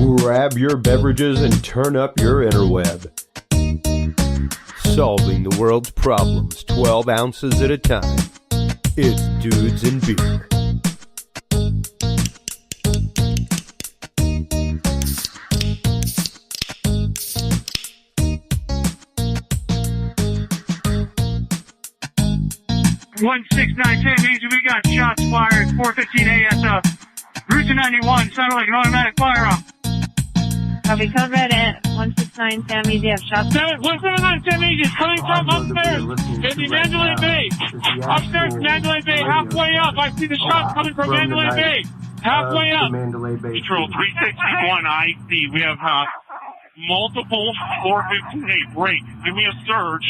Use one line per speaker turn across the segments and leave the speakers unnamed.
Grab your beverages and turn up your interweb. Solving the world's problems 12 ounces at a time. It's Dudes and Beer.
One 692 means we got shots fired. 4:15 a.m. Route 91. Sounded like an automatic firearm.
Copy, code red at 169 Sam Easy. Have shots.
179 Sam Easy is coming from upstairs in the Mandalay Bay. Upstairs Mandalay Bay, halfway up. I see the shots coming from Mandalay Bay. Halfway up.
Mandalay Bay.
Control 361 IC. We have multiple 415A break. Give me a surge.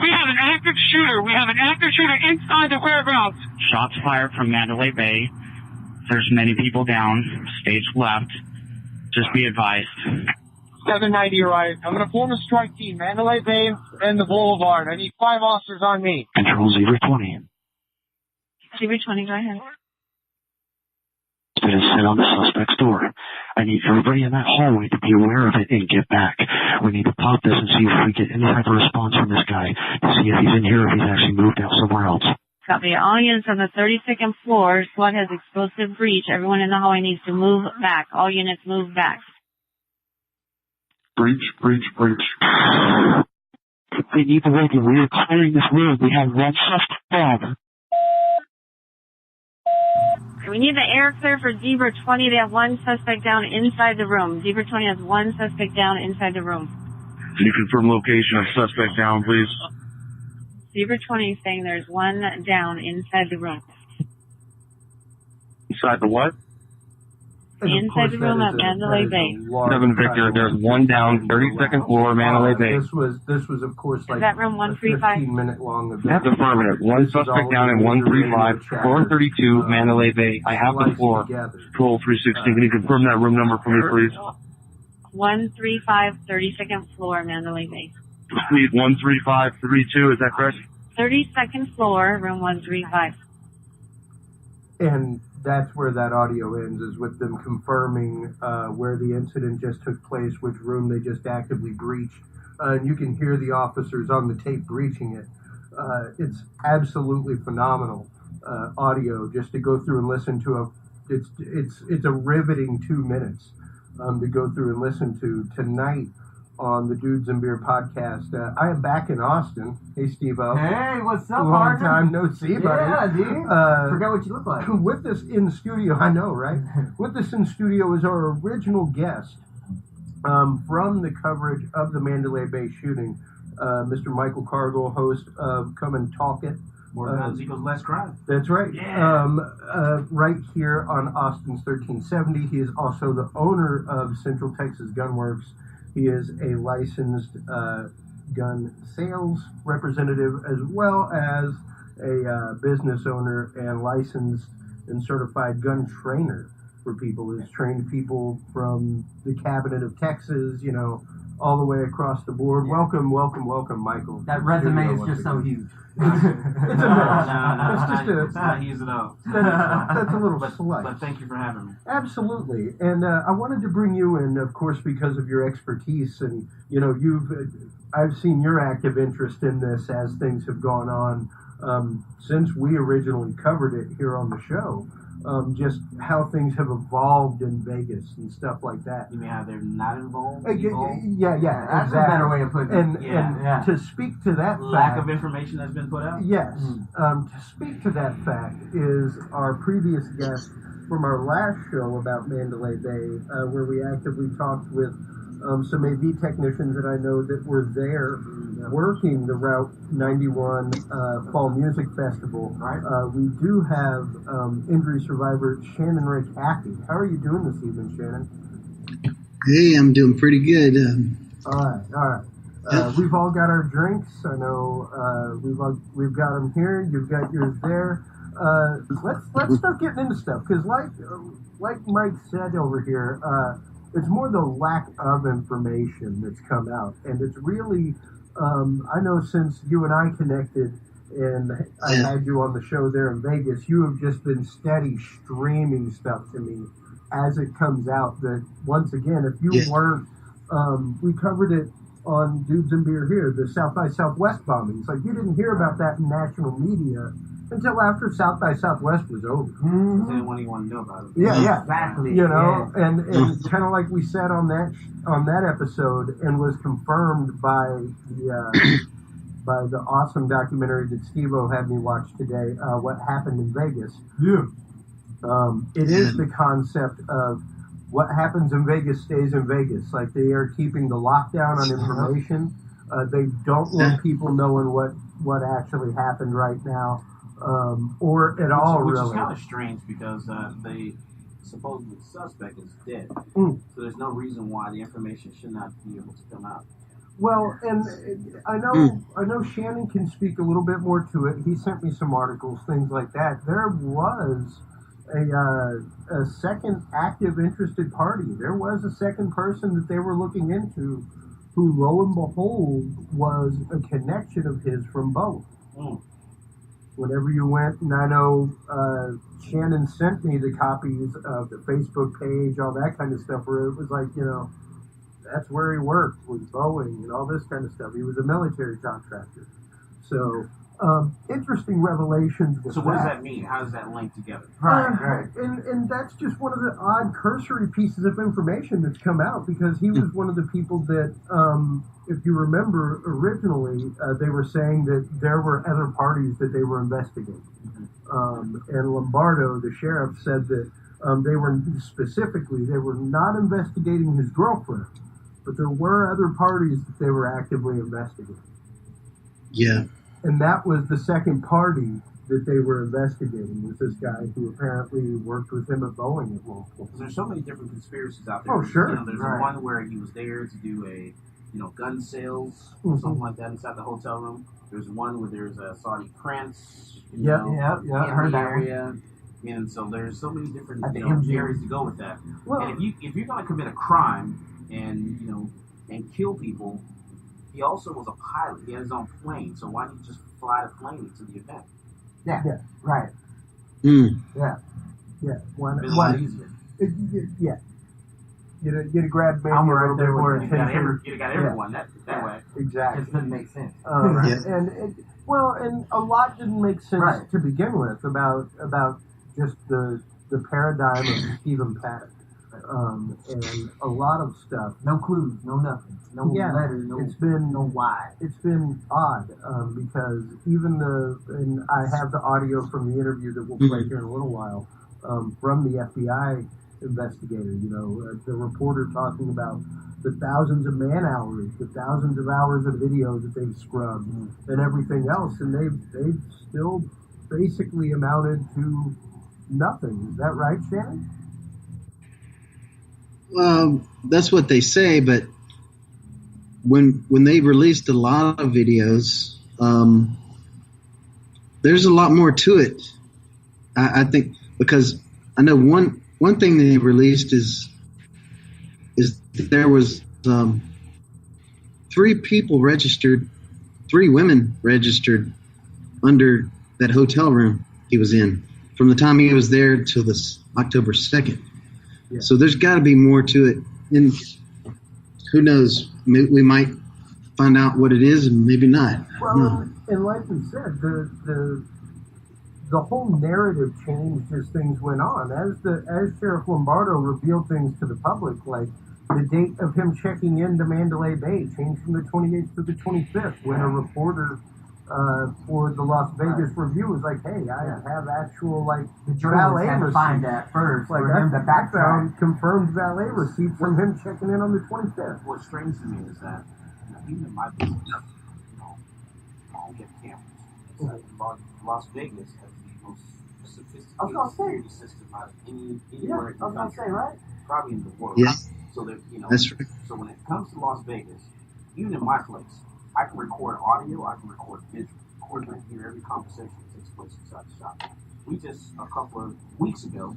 We have an active shooter. We have an active shooter inside the whereabouts.
Shots fired from Mandalay Bay. There's many people down. Stage left. Just be advised.
790 right. I'm going to form a strike team. Mandalay Bay and the Boulevard. I need 5 officers on me.
Control 020.
020, go ahead.
It's been set on the suspect's door. I need everybody in that hallway to be aware of it and get back. We need to pop this and see if we get any type of response from this guy to see if he's in here or if he's actually moved out somewhere else.
Copy. All units on the 32nd floor. SWAT has explosive breach. Everyone in the hallway needs to move back. All units move back.
Breach. We need to wait. We are clearing this room. We have one suspect.
We need the air clear for Zebra 20. They have one suspect down inside the room. Zebra 20 has one suspect down inside the room.
Can you confirm location of suspect down, please?
Zebra 20 is saying there's one down inside the room.
Inside the what?
Inside the room at Mandalay Bay.
7 Victor, there's one down, 32nd floor, Mandalay Bay.
This was of course like
is that room 135?
15-minute long event.
That's affirmative. One suspect down in 135, 432, Mandalay Bay. I have the floor. Control 360. Can you confirm that room number for me, please?
135, 32nd floor, Mandalay Bay.
Suite 13532, is that correct?
32nd floor, room 135.
And that's where that audio ends, is with them confirming where the incident just took place, which room they just actively breached. And you can hear the officers on the tape breaching it. It's absolutely phenomenal audio just to go through and listen to. It's a riveting 2 minutes to go through and listen to tonight on the Dudes and Beer podcast. I am back in Austin. Hey, Steve-O.
Hey, what's up,
Long
partner?
time no see, buddy.
Yeah, dude. Forgot what you look like.
With us in studio, I know, right? With us in studio is our original guest from the coverage of the Mandalay Bay shooting, Mr. Michael Cargill, host of Come and Talk It.
More guns equals less crime.
That's right.
Yeah.
Right here on Austin's 1370. He is also the owner of Central Texas Gunworks. He is a licensed gun sales representative as well as a business owner and licensed and certified gun trainer for people. He's trained people from the Cabinet of Texas, you know, all the way across the board.
Yeah.
Welcome, Michael.
That resume is just so huge.
It's a mess.
No, it's not huge at all.
That's a little slight.
But thank you for having me.
Absolutely. And I wanted to bring you in, of course, because of your expertise. And, you know, I've seen your active interest in this as things have gone on since we originally covered it here on the show. Just how things have evolved in Vegas and stuff like that.
You mean how they're not involved?
Yeah,
That's
exactly.
a better way of putting it.
And to speak to that
lack
fact,
of information that's been put out?
yes. To speak to that fact is our previous guest from our last show about Mandalay Bay, where we actively talked with some AV technicians that I know that were there working the Route 91 Fall Music Festival.
Right.
We do have injury survivor Shannon Rick Hackey. How are you doing this evening, Shannon?
Hey, I'm doing pretty good.
All right. We've all got our drinks. I know we've got them here. You've got yours there. Let's start getting into stuff, because like Mike said over here, it's more the lack of information that's come out, and it's really I know since you and I connected and I had you on the show there in Vegas, you have just been steady streaming stuff to me as it comes out that, once again, if you
Yeah.
weren't, we covered it on Dudes and Beer here, the South by Southwest bombings. Like, you didn't hear about that in national media until after South by Southwest was over.
They didn't want to know about it.
Yeah.
Exactly.
You know, and kind of like we said on that episode, and was confirmed by the awesome documentary that Steve-O had me watch today, What Happened in Vegas.
Yeah.
It is the concept of what happens in Vegas stays in Vegas. Like, they are keeping the lockdown on information. They don't want people knowing what actually happened right now, or at all,
which
really.
is kind of strange because the supposed suspect is dead.
Mm.
So there's no reason why the information should not be able to come out.
Well, and I know Shannon can speak a little bit more to it. He sent me some articles, things like that. There was a second active interested party. There was a second person that they were looking into, who, lo and behold, was a connection of his from both.
Mm.
Whenever you went, and I know Shannon sent me the copies of the Facebook page, all that kind of stuff, where it was like, you know, that's where he worked, with Boeing and all this kind of stuff. He was a military contractor. So, interesting revelations with
So what does that mean? How does that link together?
Right. And that's just one of the odd cursory pieces of information that's come out, because he was one of the people that, if you remember originally, they were saying that there were other parties that they were investigating. And Lombardo, the sheriff, said that they were not investigating his girlfriend, but there were other parties that they were actively investigating.
Yeah.
And that was the second party that they were investigating, was this guy who apparently worked with him at Boeing at one point.
There's so many different conspiracies out there.
Oh, sure.
You know, there's one where he was there to do a, gun sales or something like that inside the hotel room. There's one where there's a Saudi prince.
Yeah,
I
heard
the
that
area. And so there's so many different
MGM.
areas to go with that.
Well,
and if you're going to commit a crime and kill people, he also was a pilot. He had his own plane. So why didn't you just fly the plane to the event?
Yeah. Right.
Mm.
Yeah. Why
It's a lot easier.
Yeah. You'd have grabbed maybe
I'm
a
right
little bit
there
more
with you.
attention.
You'd have got everyone that way.
Exactly.
It doesn't make sense.
And a lot didn't make sense to begin with about just the paradigm of Stephen Paddock. And a lot of stuff.
No clues, no nothing. No letters, no why.
It's been odd, because even and I have the audio from the interview that we'll play here in a little while, from the FBI investigator, the reporter talking about the thousands of man hours, the thousands of hours of video that they've scrubbed and everything else, and they've still basically amounted to nothing. Is that right, Shannon?
That's what they say, but when they released a lot of videos, there's a lot more to it. I think, because I know one thing they released is there was 3 women registered under that hotel room he was in from the time he was there till this October 2nd. Yeah. So there's got to be more to it, and who knows? We might find out what it is, and maybe not.
Well, and like we said, the whole narrative changed as things went on. As Sheriff Lombardo revealed things to the public, like the date of him checking into Mandalay Bay changed from the 28th to the 25th, when a reporter for the Las Vegas Review was like, "Hey, I have actual
the journalist had to
receipts."
find that first,
Like,
for him to
I
backtrack.
found confirmed valet receipts from him checking in on the 25th.
What's strange to me is that even in my business, I don't get cameras. It's like Las Vegas has the most sophisticated security system out of anywhere in the country,
right?
probably in the world.
Yeah.
So that
That's right.
So when it comes to Las Vegas, even in my place, I can record audio, I can record visual, record and hear every conversation that takes place inside the shop. We just a couple of weeks ago,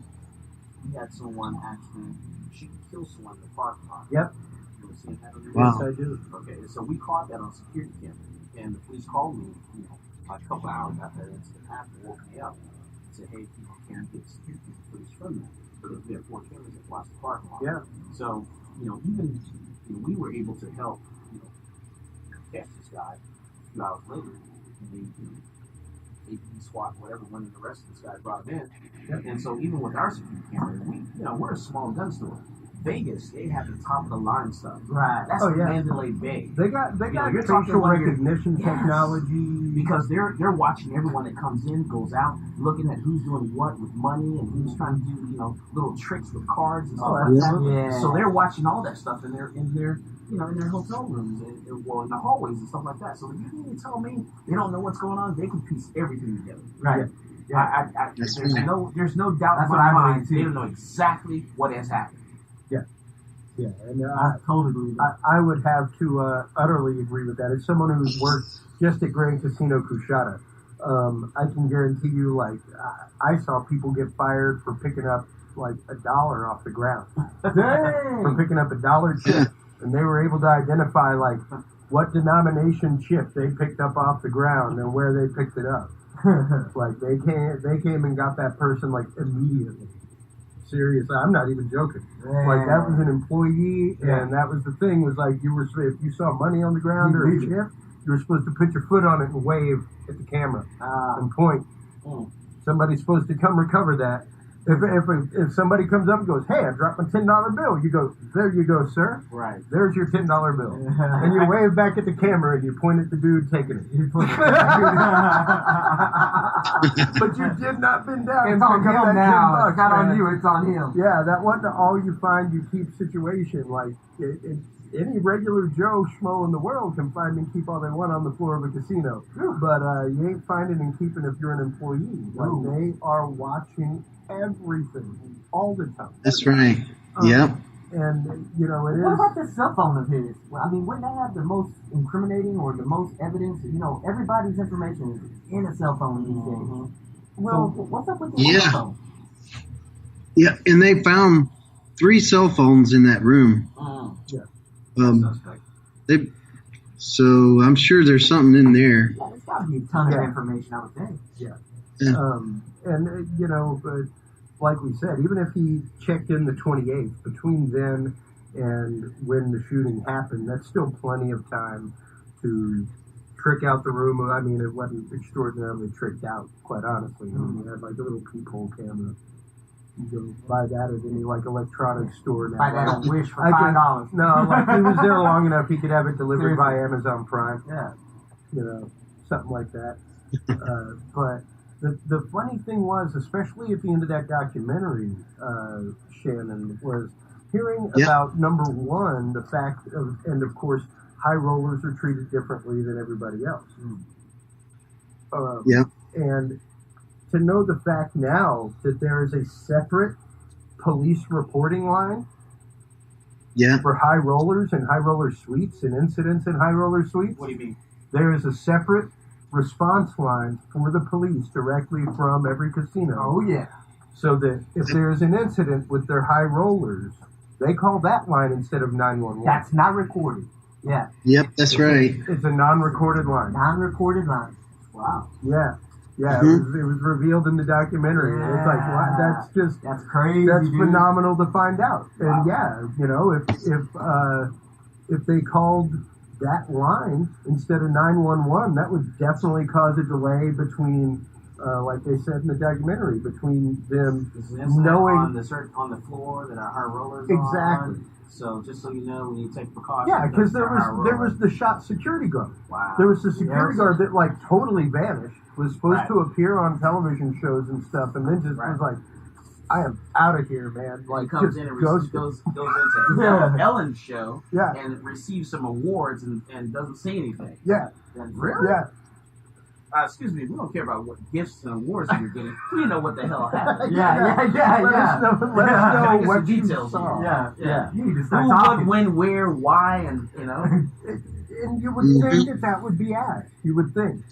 we had someone actually shoot and kill someone in the parking lot.
Yep.
You ever seen that on your
Wow.
Yes, I do.
Okay, so we caught that on security camera, and the police called me, like a couple hours after that incident happened, woke me up. said, hey, can I get security footage from that? Because we have 4 cameras that watch the parking lot.
Yeah.
So, even we were able to help, catch this guy a few hours later, and they SWAT, whatever, went and arrested this guy, brought him in.
Yep.
And so even with our security camera, we're a small gun store. Vegas, they have the top of the line stuff.
Right.
That's Mandalay Bay.
They got
you're talking
facial
one of your-
recognition
Yes.
technology.
Because they're watching everyone that comes in, goes out, looking at who's doing what with money and who's trying to do, little tricks with cards and stuff like that.
Yeah.
So they're watching all that stuff in their in their hotel rooms and in the hallways and stuff like that. So you mean to tell me they don't know what's going on? They can piece everything together.
Right.
Yeah.
That's
There's
right.
no doubt
That's
in
what
my
I
mind.
believe, too.
They don't know exactly what has happened.
Yeah, and
I totally believe that.
I would have to utterly agree with that. As someone who's worked just at Grand Casino Cushata, I can guarantee you, I saw people get fired for picking up like $1 off the ground, for picking up $1 chip, and they were able to identify like what denomination chip they picked up off the ground and where they picked it up. Like they came and got that person like immediately. Seriously, I'm not even joking. Like that was an employee, and that was the thing. Was like if you saw money on the ground or a chip, you were supposed to put your foot on it and wave at the camera and point. Somebody's supposed to come recover that. If somebody comes up and goes, "Hey, I dropped my $10 bill," you go, "There you go, sir.
Right.
There's your $10 bill." And you wave back at the camera and you point at the dude taking it. But you did not bend down and
It's on
pick up
him
that
now.
$10,
It's not on
man.
you. It's on him.
Yeah, that wasn't an all you find you keep situation. Like any regular Joe schmo in the world can find and keep all they want on the floor of a casino, but you ain't finding and keeping if you're an employee. Like they are watching everything all the time.
That's right. Yep.
And it
What
is.
about this cell phone of his? Well, I mean, wouldn't that have the most incriminating or the most evidence? Everybody's information is in a cell phone these days. Well, what's up with this cell phone?
Yeah, and they found 3 cell phones in that room. So I'm sure there's something in there.
Yeah, there's got to be a ton of information, I would think.
But like we said, even if he checked in the 28th, between then and when the shooting happened, that's still plenty of time to trick out the room. I mean, it wasn't extraordinarily tricked out, quite honestly. I mean, you had like a little peephole camera. You go buy that at any like electronics store now.
Buy that on Wish for
I can-
$5.
No, like he was there long enough, he could have it delivered by Amazon Prime.
Yeah.
Something like that. But the funny thing was, especially at the end of that documentary, Shannon, was hearing about, number one, the fact of, and of course, high rollers are treated differently than everybody else. And to know the fact now that there is a separate police reporting line for high rollers and high roller suites and incidents in high roller suites.
What do you mean?
There is a separate response line for the police directly from every casino.
Oh, yeah.
So that if there's an incident with their high rollers, they call that line instead of 911.
That's not recorded. Yeah.
Yep, that's right.
It's a non-recorded line.
Non-recorded line. Wow.
Yeah. Yeah, it was revealed in the documentary.
Yeah.
It's like, wow,
that's crazy.
That's
dude.
phenomenal to find out.
Wow.
And if they called that line instead of 911, that would definitely cause a delay between, like they said in the documentary, between them knowing
on the floor that our high rollers
exactly.
on. So just so you know, when you take precautions.
Yeah, because there was the shot security guard.
Wow.
There was the security guard that like totally vanished. Was supposed to appear on television shows and stuff, and then just was like, "I am out of here, man!" Like,
he comes in and goes into Ellen's show, and receives some awards and doesn't say anything.
Yeah.
And really?
Yeah.
Excuse me, we don't care about what gifts and awards you're getting. We know what the hell happened.
Yeah.
Let us know what you
details
saw.
Yeah. You need to start
Who,
talking.
what, when, where, why, and
And you would think that would be asked. You would think.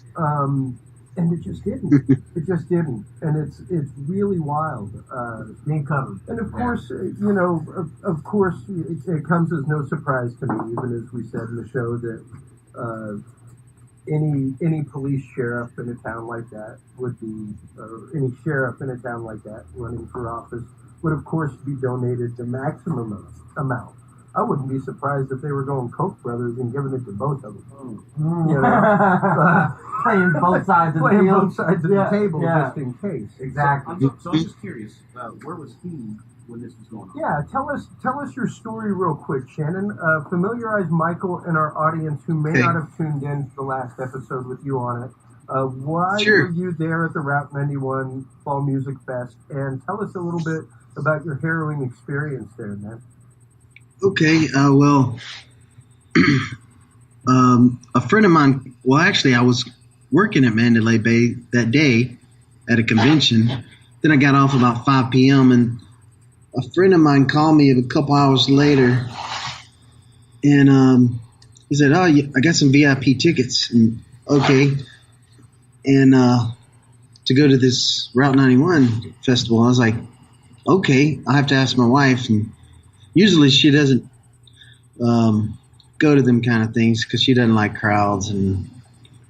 And it just didn't. It just didn't. And it's really wild.
Being covered.
And of course, of course, it comes as no surprise to me, even as we said in the show, that any police sheriff in a town like that would be, or any sheriff in a town like that running for office would of course be donated the maximum amount. I wouldn't be surprised if they were going Koch brothers and giving it to both of them. You know,
playing both sides of the
playing
field.
both sides of the table just in case.
Exactly.
So I'm just curious, where was he when this was going on?
Yeah, tell us your story real quick, Shannon. Familiarize Michael and our audience who may not have tuned in to the last episode with you on it. Why were you there at the Route 91 Fall Music Fest? And tell us a little bit about your harrowing experience there, man.
Okay, well, a friend of mine, well, actually, I was working at Mandalay Bay that day at a convention. Then I got off about 5 p.m., and a friend of mine called me a couple hours later, and he said, "Oh, I got some VIP tickets." And, okay. And to go to this Route 91 festival. I was like, okay, I'll have to ask my wife. And usually she doesn't go to them kind of things because she doesn't like crowds and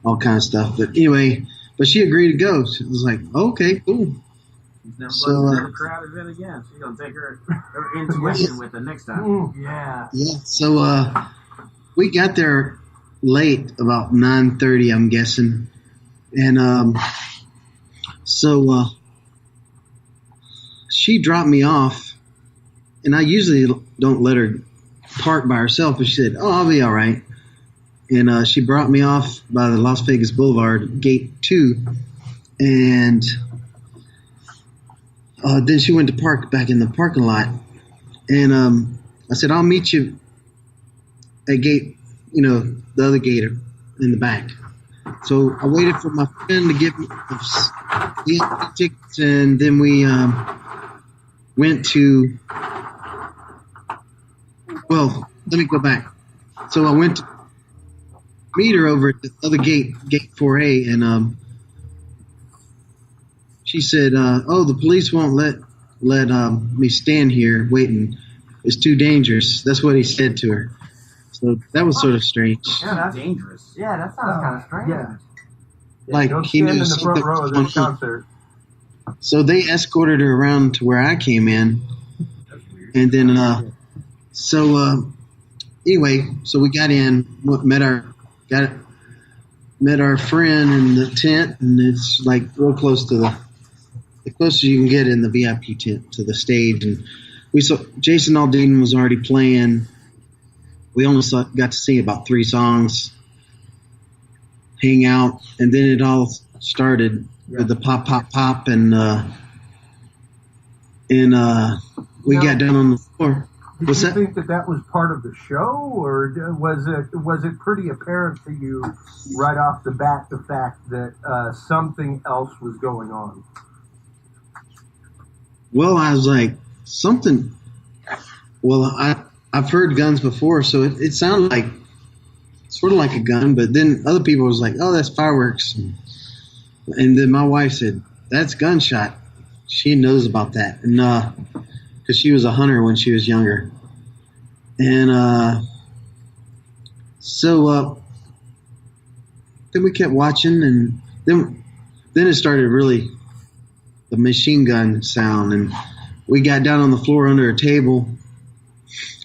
all kind of stuff. But anyway, she agreed to go. So I was like, okay, cool.
She's never crowd event again. She's going to take her intuition with her next time.
Yeah.
Yeah. So we got there late, about 9:30, I'm guessing. And so she dropped me off, and I usually don't let her park by herself, but she said, "Oh, I'll be all right." And she brought me off by the Las Vegas Boulevard, Gate 2, and then she went to park back in the parking lot. And I said, "I'll meet you at gate, the other gate in the back." So I waited for my friend to give me the tickets, and then we went to. Well, let me go back. So I went to meet her over at the other gate, Gate 4A, and she said, "Oh, the police won't let me stand here waiting. It's too dangerous." That's what he said to her. So that was sort of strange.
Yeah, that's
dangerous.
Yeah, that sounds kind of strange.
Yeah.
Like
don't
he
stand
knew
in the
something
front row of
was going
this
on.
concert.
So they escorted her around to where I came in, and then anyway, so we got in, met our friend in the tent, and it's like real close to the closest you can get in the VIP tent to the stage. And we saw Jason Aldean was already playing. We only got to sing about 3 songs, hang out, and then it all started with the pop, pop, pop, and we got down on the floor.
Did you think that was part of the show, or was it pretty apparent to you right off the bat the fact that something else was going on?
Well, I was like, something. Well, I've heard guns before, so it sounded like sort of like a gun, but then other people was like, "Oh, that's fireworks," and then my wife said, "That's gunshot." She knows about that, and because she was a hunter when she was younger, and so then we kept watching, and then it started really the machine gun sound, and we got down on the floor under a table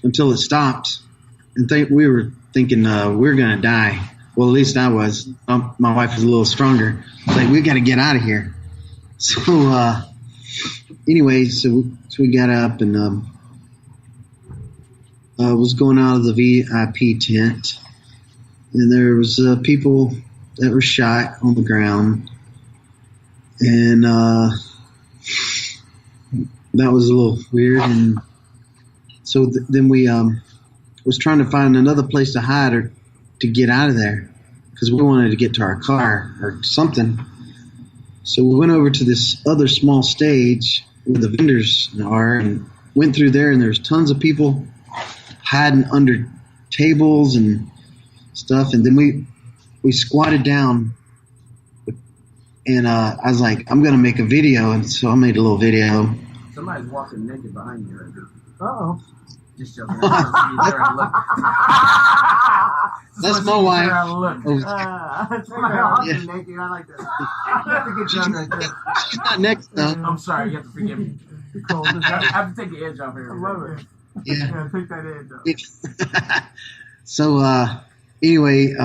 until it stopped, and we were thinking we're gonna die. Well, at least I was. My wife was a little stronger. It's like, we got to get out of here. So anyway, so we got up and was going out of the VIP tent, and there was people that were shot on the ground, and that was a little weird. And so then we was trying to find another place to hide or to get out of there because we wanted to get to our car or something. So we went over to this other small stage where the vendors are and went through there, and there's tons of people hiding under tables and stuff. And then we squatted down, and I was like, I'm going to make a video. And so I made a little video.
Somebody's walking naked behind you right now.
Uh-oh.
Just joking. I just want to see her look.
That's my wife.
Look.
That's my
Yeah.
naked. I like that. That's a good joke right there.
She's not next though.
I'm sorry. You have to forgive me. I have to take the edge off here.
I love it.
Yeah.
Yeah, take that edge off.
So anyway,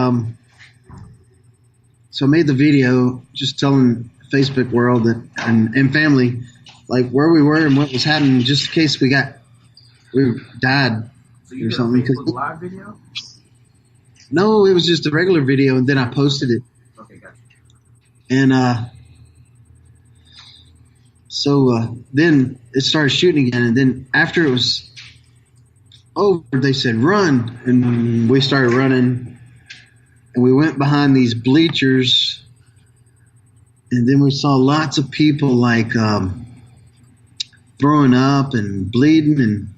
so I made the video just telling Facebook world that and family like where we were and what was happening, just in case we died
So you
or
did a
something.
Facebook Live video?
No, it was just a regular video, and then I posted it.
Okay, gotcha.
And so then it started shooting again, and then after it was over, they said run, and we started running, and we went behind these bleachers, and then we saw lots of people like throwing up and bleeding and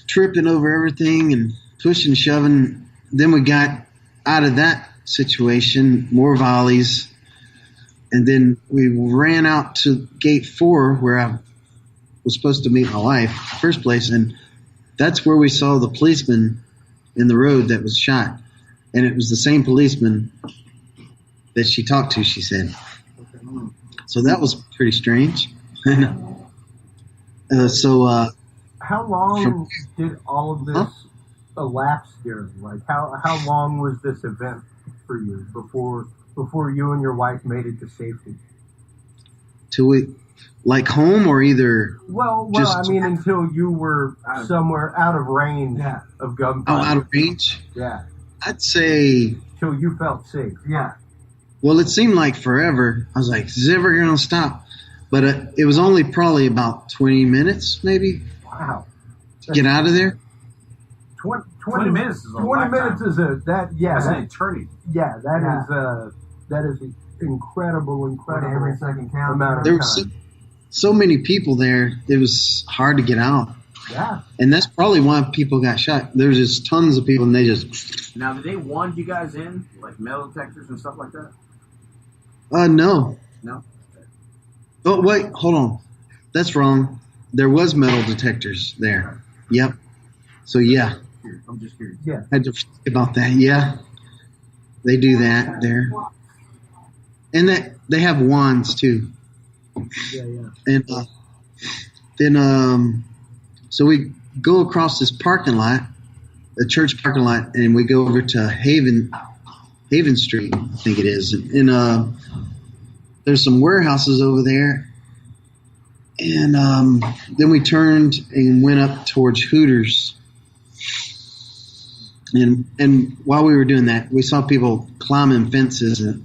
tripping over everything and pushing, shoving. Then we got out of that situation, more volleys. And then we ran out to gate 4 where I was supposed to meet my wife first place. And that's where we saw the policeman in the road that was shot. And it was the same policeman that she talked to, she said. So that was pretty strange.
How long did all of this elapse here? Like, how long was this event for you before you and your wife made it to safety?
Till we, like home or either?
Well,
just,
I mean, until you were somewhere out of range of gunfire.
Oh, out of range?
Yeah.
I'd say.
Till you felt safe.
Yeah.
Well, it seemed like forever. I was like, is it ever going to stop? But it was only probably about 20 minutes, maybe.
Wow.
To get out of there.
20 minutes is a
20
lifetime.
minutes is
That's an eternity.
Yeah, that is an incredible
Every second counts.
amount of
There
time.
were so many people there, it was hard to get out.
Yeah.
And that's probably why people got shot. There's just tons of people, and they just.
Now, did they wand you guys in, like metal detectors and stuff like that?
No.
No?
Oh, wait, hold on. That's wrong. There was metal detectors there. Yep. So, yeah.
I'm just curious.
Yeah.
I had to think about that. Yeah. They do that there. And they have wands, too.
Yeah, yeah.
And then, so we go across this parking lot, a church parking lot, and we go over to Haven Street, I think it is. And there's some warehouses over there. And then we turned and went up towards Hooters. And while we were doing that, we saw people climbing fences and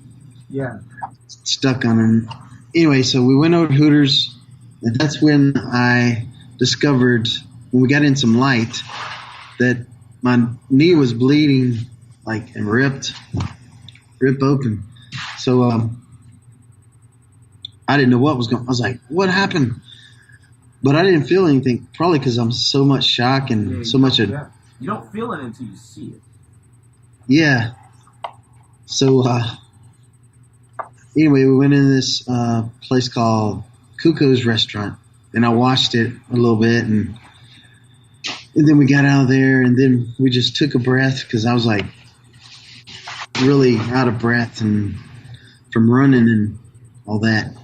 stuck on them. Anyway, so we went over to Hooters, and that's when I discovered, when we got in some light, that my knee was bleeding, like, and ripped open. So I didn't know what was going on. I was like, what happened? But I didn't feel anything, probably because I'm so much shock and so much.
You don't feel it until you see it.
Yeah. So anyway, we went in this place called Cuckoo's Restaurant, and I watched it a little bit, and then we got out of there, and then we just took a breath because I was like really out of breath and from running and all that.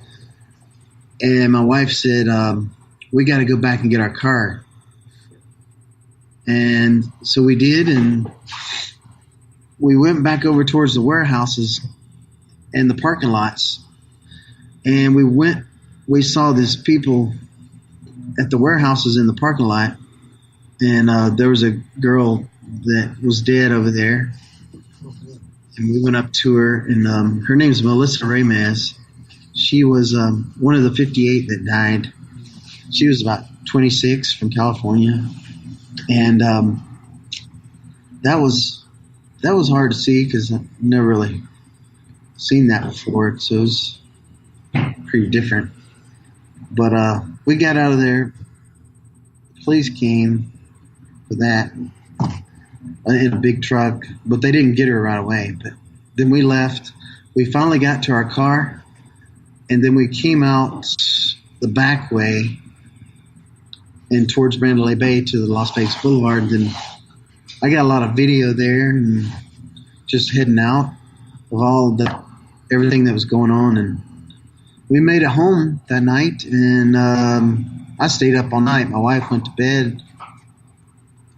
And my wife said, we got to go back and get our car. And so we did, and we went back over towards the warehouses and the parking lots. And we saw these people at the warehouses in the parking lot. And there was a girl that was dead over there. And we went up to her, and her name's Melissa Ramez. She was one of the 58 that died. She was about 26 from California. And that was hard to see because I've never really seen that before. So it was pretty different. But we got out of there. The police came for that in a big truck, but they didn't get her right away. But then we left. We finally got to our car, and then we came out the back way. and towards Mandalay Bay to the Las Vegas Boulevard. Then I got a lot of video there and just heading out of everything that was going on. And we made it home that night, and I stayed up all night. My wife went to bed.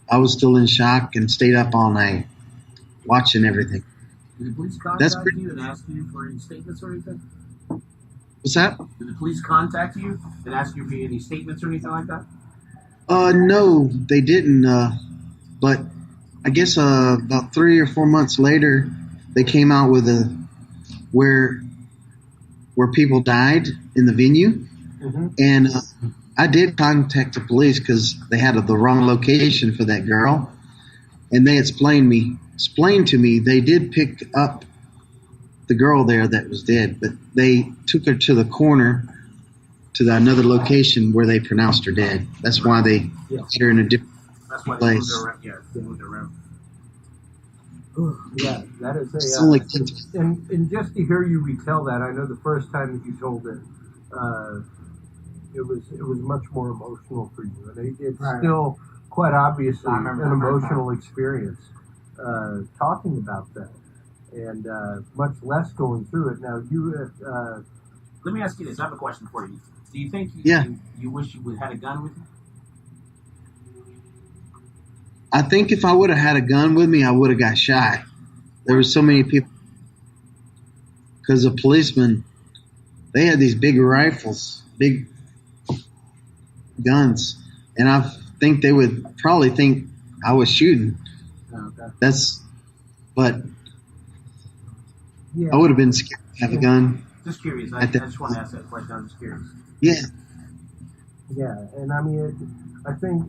I was still in shock and stayed up all night watching everything.
Did the police contact you and ask you for any statements or anything?
What's that?
Did the police contact you and ask you for any statements or anything like that?
No, they didn't. But I guess about 3 or 4 months later, they came out with where people died in the venue, and I did contact the police because they had the wrong location for that girl, and they explained to me they did pick up the girl there that was dead, but they took her to the corner to another location where they pronounced her dead. That's why they put her in a different place.
They moved her around.
Yeah, that is
It's only
and just to hear you retell that, I know the first time that you told it, it was much more emotional for you, and it's still quite obviously an emotional experience talking about that, and much less going through it. Now
let me ask you this. I have a question for you. Do you think you wish you would have had a gun with you?
I think if I would have had a gun with me, I would have got shot. There were so many people. Because the policemen, they had these big rifles, big guns. And I think they would probably think I was shooting.
Okay.
But I would have been scared to have a gun.
Just curious. I just want to ask that question. I'm just curious.
Yeah.
Yeah, and I mean, I think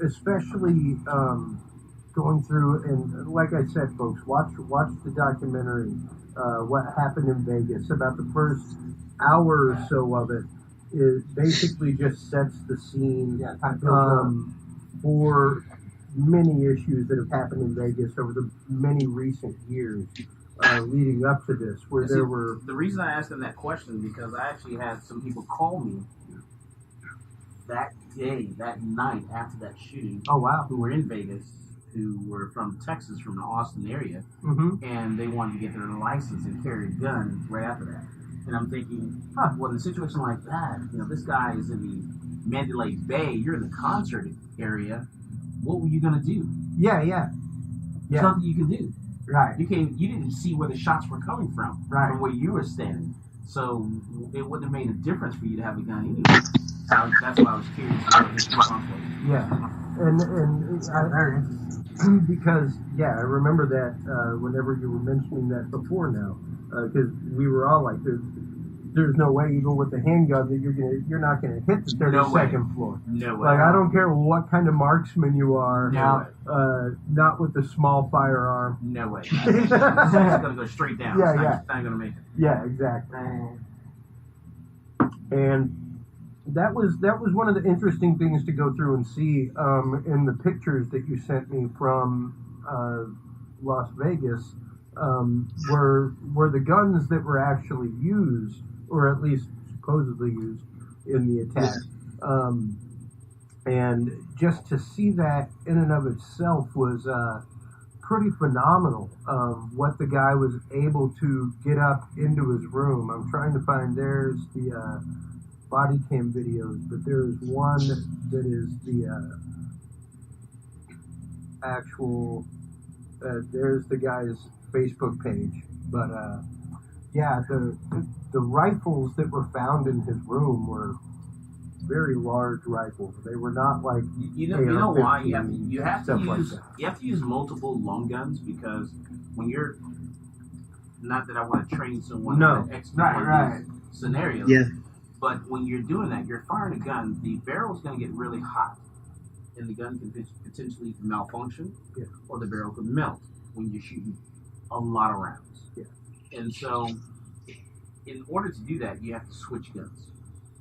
especially going through, and like I said, folks, watch the documentary, What Happened in Vegas. About the first hour or so of it, it basically just sets the scene for many issues that have happened in Vegas over the many recent years leading up to this, where there were...
The reason I asked them that question because I actually had some people call me that day, that night after that shooting.
Oh, wow.
Who were in Vegas, who were from Texas, from the Austin area, and they wanted to get their license and carry a gun right after that. And I'm thinking, well, in a situation like that, this guy is in the Mandalay Bay, you're in the concert area, what were you going to do?
Yeah.
There's nothing you can do.
Right.
You didn't see where the shots were coming from where you were standing. So it wouldn't have made a difference for you to have a gun anyway. So that's why I was curious about his response was.
Yeah. And because, I remember that whenever you were mentioning that before now, because we were all like, there's no way, even with the handgun, that you're not gonna hit the 32nd floor.
No way.
Like, I don't care what kind of marksman you are.
No way.
Not with the small firearm.
No way. It's gonna go straight down. It's not gonna make it.
Yeah, exactly. And that was one of the interesting things to go through and see in the pictures that you sent me from Las Vegas. Were the guns that were actually used, or at least supposedly used, in the attack. And just to see that in and of itself was pretty phenomenal. What the guy was able to get up into his room. I'm trying to find, there's the body cam videos, but there is one that is the actual, there's the guy's Facebook page. But the rifles that were found in his room were very large rifles. They were not like
you know why you have to
like
use multiple long guns, because when you're, not that I want to train someone to execute these scenarios, but when you're doing that, you're firing a gun, the barrel's going to get really hot, and the gun can potentially malfunction, or the barrel could melt when you're shooting a lot of rounds. And so, in order to do that, you have to switch guns.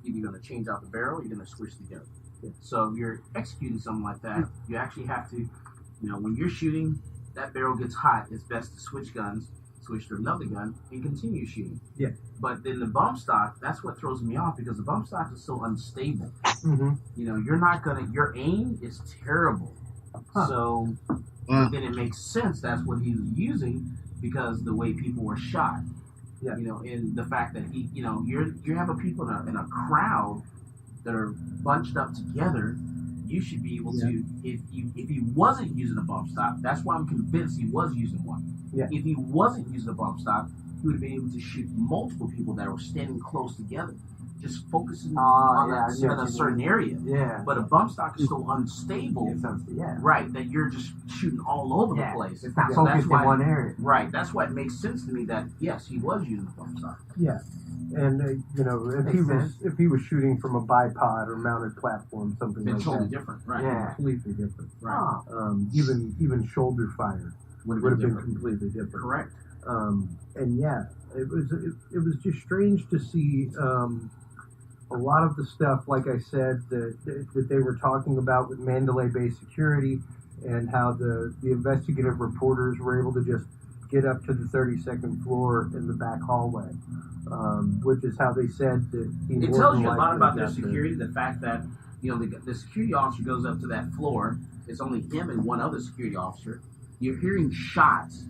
Either you're going to change out the barrel, or you're going to switch the gun. So if you're executing something like that, you actually have to, when you're shooting, that barrel gets hot, it's best to switch guns, switch to another gun and continue shooting.
Yeah.
But then the bump stock, that's what throws me off because the bump stock is so unstable.
Mm-hmm.
You know, you're not gonna. Your aim is terrible.
Huh.
So then it makes sense that's what he was using because the way people were shot.
Yeah.
You know, and the fact that he, you know, you have a people in a crowd that are bunched up together. You should be able to, if he wasn't using a bump stock, that's why I'm convinced he was using one.
Yeah.
If he wasn't using a bump stock, he would have been able to shoot multiple people that were standing close together, just focusing on a certain area.
Yeah.
But a bump stock is so unstable, right, that you're just shooting all over the place.
It's not
So
focused in one area.
Right. That's why it makes sense to me that yes, he was using a bump stock.
Yeah, and you know, if he was shooting from a bipod or mounted platform, something
Been
like
totally
that,
different, right?
Yeah.
completely different.
Right.
Even shoulder fire would have been completely different.
Correct.
And yeah, it was just strange to see a lot of the stuff, like I said, that they were talking about with Mandalay Bay security, and how the investigative reporters were able to just get up to the 32nd floor in the back hallway, which is how they said that he
It tells you a lot about their security. The fact that, you know, the security officer goes up to that floor. It's only him and one other security officer. You're hearing shots,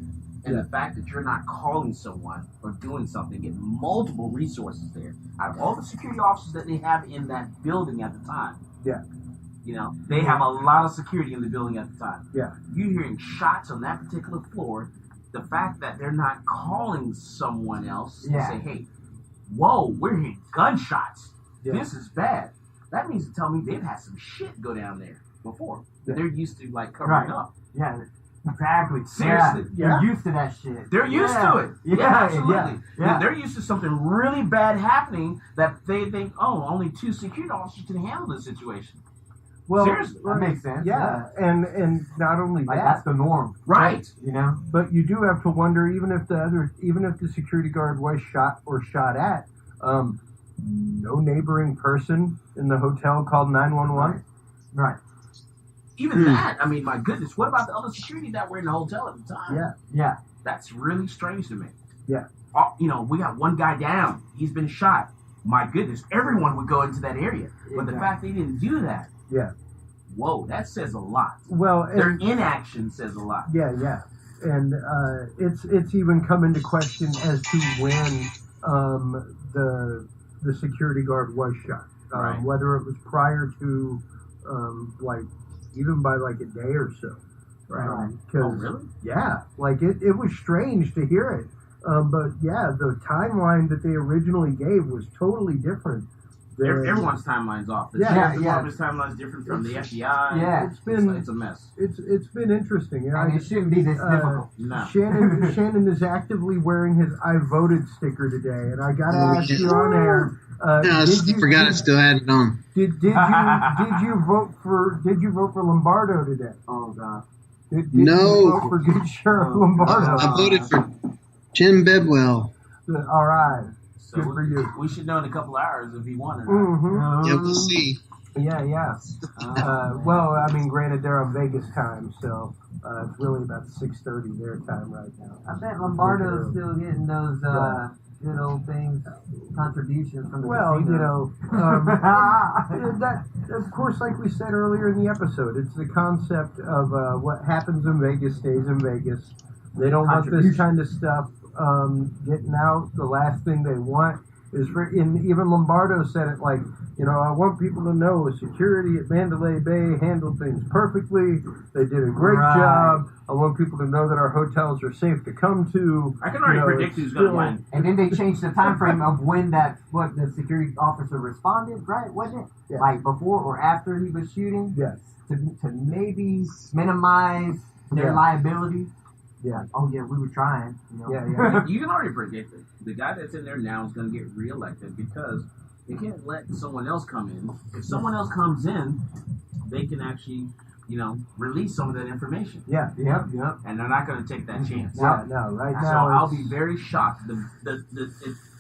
and the fact that you're not calling someone or doing something, get multiple resources there. Out of all the security officers that they have in that building at the time, you know, they have a lot of security in the building at the time.
Yeah.
You're hearing shots on that particular floor. The fact that they're not calling someone else to say, hey, whoa, we're hearing gunshots.
Yeah.
This is bad. That means to tell me they've had some shit go down there before.
Yeah.
They're used to, like, covering up.
Yeah, exactly.
Seriously.
Yeah. They're used to that shit.
They're used to it. Yeah, absolutely.
Yeah.
They're used to something really bad happening that they think, oh, only 2 security officers can handle this situation.
Well,
seriously.
That makes sense.
Yeah, and not only
Like,
that,
that's the norm.
Right.
You know?
but you do have to wonder, even if the security guard was shot or shot at, no neighboring person in the hotel called 911.
Right.
Even that, I mean, my goodness, what about the other security that were in the hotel at the time?
Yeah.
That's really strange to me.
Yeah.
You know, we got one guy down. He's been shot. My goodness, everyone would go into that area. But the fact they didn't do that, whoa, that says a lot.
Well,
their inaction says a lot.
Yeah. And it's even come into question as to when the security guard was shot. Whether it was prior to, like, even by like a day or so.
Right.
Oh,
really?
Yeah. Like, it was strange to hear it. But yeah, the timeline that they originally gave was totally different.
Everyone's timeline's off. The Sheriff's Department's timeline is different from the FBI.
Yeah.
It's a mess.
It's been interesting.
And it shouldn't be this difficult.
No.
Shannon is actively wearing his "I voted" sticker today, and I gotta ask you on air.
I forgot I still had it on.
Did you vote for Lombardo today?
Oh God.
Did
No.
you vote for good Sheriff Lombardo?
I voted for Jim Bedwell.
All right.
So
Good for you.
We should know in a couple hours if he won or not.
Mm-hmm.
Yeah, we'll see.
Yeah. Well, I mean, granted, they're on Vegas time, so it's really about 6:30 their time right now.
I bet Lombardo's still getting those good old things, contributions from the
Well,
casino.
you know, that of course, like we said earlier in the episode, it's the concept of what happens in Vegas stays in Vegas. They don't want this kind of stuff getting out. The last thing they want is even Lombardo said it like, you know, I want people to know security at Mandalay Bay handled things perfectly. They did a great job. I want people to know that our hotels are safe to come to.
I can already predict who's going to win.
And then they changed the time frame of when what the security officer responded, right? Wasn't it?
Yeah.
Like before or after he was shooting?
Yes.
To maybe minimize their liability.
Yeah.
Oh yeah, we were trying. You know?
Yeah.
You can already predict it. The guy that's in there now is going to get reelected because they can't let someone else come in. If someone else comes in, they can actually, you know, release some of that information.
Yeah. Yep.
And they're not going to take that chance.
No. Right now.
So I'll be very shocked.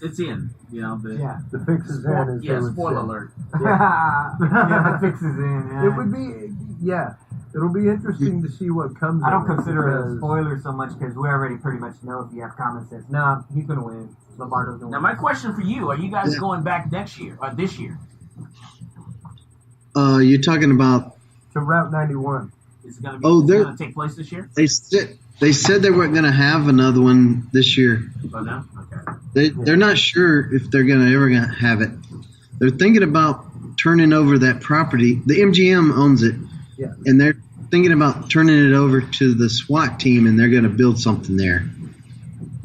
It's in. You know.
The fix is in. As
spoiler alert.
Yeah, the fix is in. Yeah.
It would be. Yeah. It'll be interesting to see what comes.
I don't
of it
consider it a
because-
spoiler so much because we already pretty much know if you have common sense. Nah, he's gonna win. Lombardo's gonna
Now,
win.
my question for you: are you guys going back next year or this year?
You're talking about?
to Route 91.
Is it going to take place this year?
They said they weren't going to have another one this year.
Oh no. Okay.
They're not sure if they're gonna have it. They're thinking about turning over that property. The MGM owns it,
Yeah.
and they're thinking about turning it over to the SWAT team, and they're going to build something there.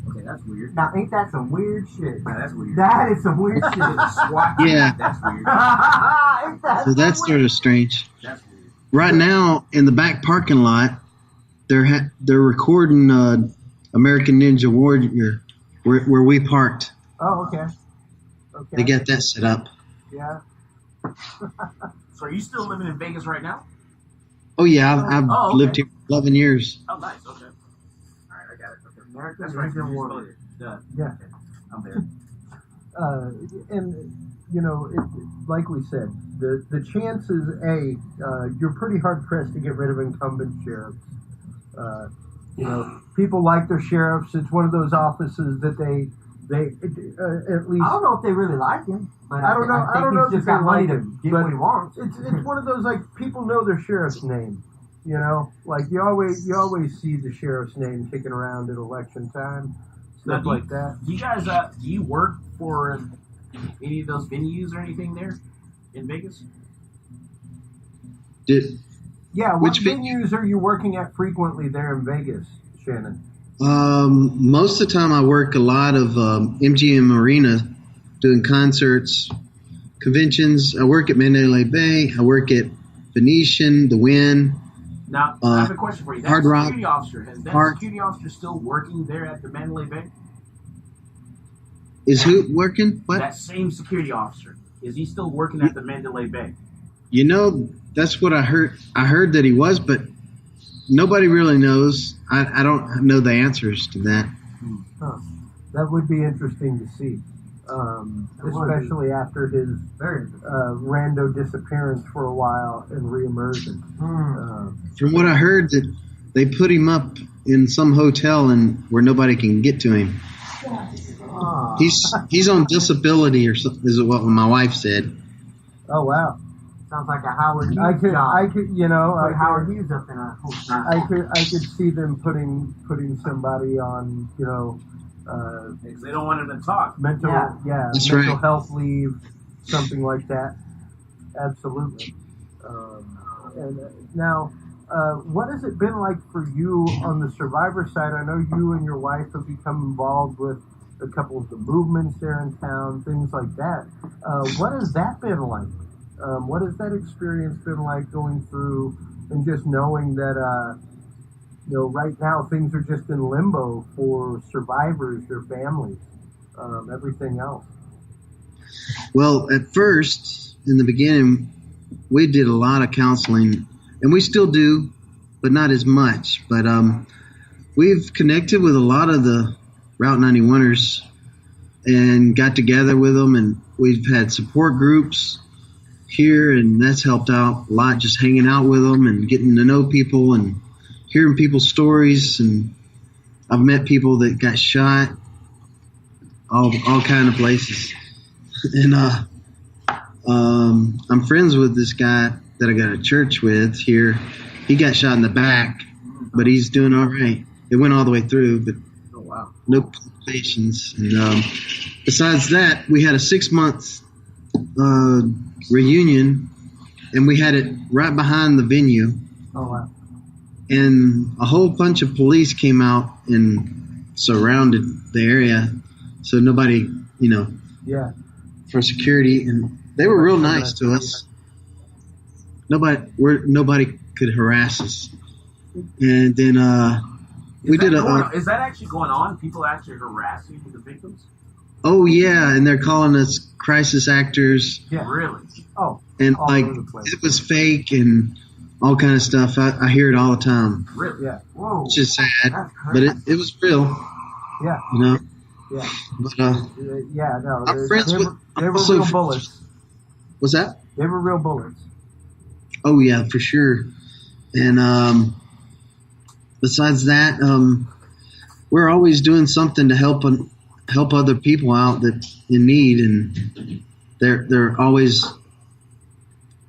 Okay, that's weird.
Now, ain't that some weird shit?
Nah, that's weird.
That is some weird shit.
SWAT.
Yeah.
That's weird.
Ain't that
So that's
some
sort
weird?
of strange.
That's weird.
Right now, in the back parking lot, they're recording American Ninja Warrior where we parked.
Oh, okay. Okay.
They got that set up.
Yeah.
So, are you still living in Vegas right now?
Oh yeah, I've
Oh, okay.
lived here for 11 years.
Oh, nice. Okay. All right, I got it. Okay.
American
That's right.
Ninja
You
Warrior.
spelled it.
Yeah.
Okay. I'm there.
And you know, like we said, the chances you're pretty hard pressed to get rid of incumbent sheriffs. You know, people like their sheriffs. It's one of those offices that they at least.
I don't know if they really like him, but
I don't know.
I
I don't
think
know
he's
if
just
they
got money
like
to
him,
get
but
what he wants.
It's one of those, like, people know their sheriff's name. You know, like you always see the sheriff's name kicking around at election time,
Now,
stuff like that.
Do you guys do you work for any of those venues or anything there in Vegas?
Yeah, what
Which
venues are you working at frequently there in Vegas, Shannon?
Most of the time I work a lot of MGM Arena doing concerts, conventions. I work at Mandalay Bay. I work at Venetian, The Wynn.
Now, I have a question for you. That
Hard Rock
security officer, is that
Park.
security officer still working there at the Mandalay Bay?
Is who working? What?
That same security officer, is he still working at the Mandalay Bay?
You know, that's what I heard. I heard that he was, but nobody really knows. I don't know the answers to that.
Huh. That would be interesting to see, especially after his rando disappearance for a while and reemergence.
From what I heard, that they put him up in some hotel and where nobody can get to him. He's on disability or something, is what my wife said.
Oh wow!
Sounds like a Howard Hughes
I could, you know,
Put Howard Hughes up in a
I could see them putting somebody on, you know,
Because they don't want him to talk.
mental
That's
mental
right.
health leave, something like that. Absolutely. And now, what has it been like for you on the survivor side? I know you and your wife have become involved with a couple of the movements there in town, things like that. What has that been like? What has that experience been like going through and just knowing that, you know, right now things are just in limbo for survivors, their families, everything else?
Well, at first, in the beginning, we did a lot of counseling, and we still do, but not as much. But we've connected with a lot of the Route 91ers and got together with them, and we've had support groups here, and that's helped out a lot, just hanging out with them and getting to know people and hearing people's stories. And I've met people that got shot, all kind of places. And I'm friends with this guy that I got a church with here. He got shot in the back, but he's doing all right. It went all the way through, but no complications. And besides that, we had a 6-month reunion, and we had it right behind the venue.
Oh, wow.
And a whole bunch of police came out and surrounded the area, so nobody, you know, for security, and they were real nice to us. Nobody could harass us. And then we did
Is that actually going on? People actually harassing the victims?
Oh yeah, and they're calling us crisis actors.
Yeah.
Really?
Oh.
And
all
like
over the place.
it was fake and all kind of stuff. I hear it all the time.
Really?
Yeah. Whoa.
It's just sad, but it was real.
Yeah.
You know.
Yeah.
But
Yeah. No.
I'm friends with.
They were
also
real bullets.
What's that?
They were real bullets.
Oh yeah, for sure. And besides that, we're always doing something to help other people out that in need, and they're always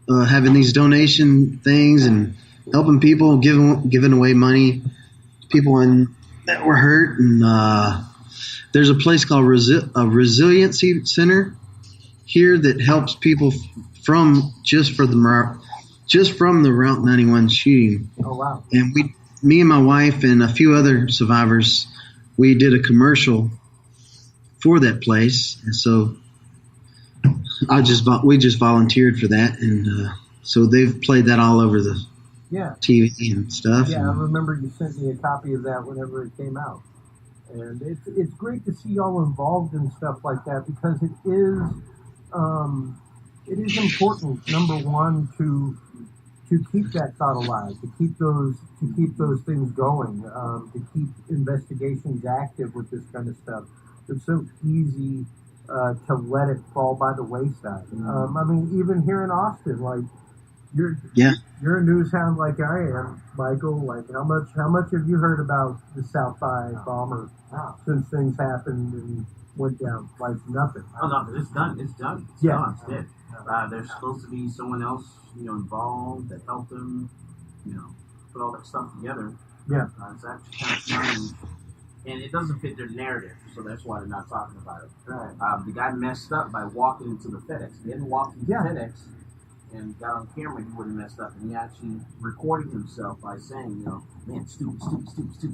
having these donation things and helping people, giving away money to people that were hurt. And there's a place called a resiliency center here that helps people from the Route 91 shooting.
Oh wow!
And me and my wife and a few other survivors, we did a commercial for that place, and so we just volunteered for that, and so they've played that all over the TV and stuff.
Yeah, I remember you sent me a copy of that whenever it came out, and it's great to see y'all involved in stuff like that, because it is important. Number one, to keep that thought alive, to keep those things going, to keep investigations active with this kind of stuff. It's so easy to let it fall by the wayside. I mean, even here in Austin, like you're a news hound like I am, Michael. Like how much have you heard about the South by bomber since things happened and went down? Like nothing.
Oh no, it's done. It's done. It's done. It's dead. There's supposed to be someone else, involved that helped them, put all that stuff together.
Yeah.
It's actually kind of strange, and it doesn't fit their narrative, so that's why they're not talking about it.
Right.
The guy messed up by walking into the FedEx. He didn't walk into FedEx and got on camera. He would have messed up, and he actually recorded himself by saying, man, stupid. I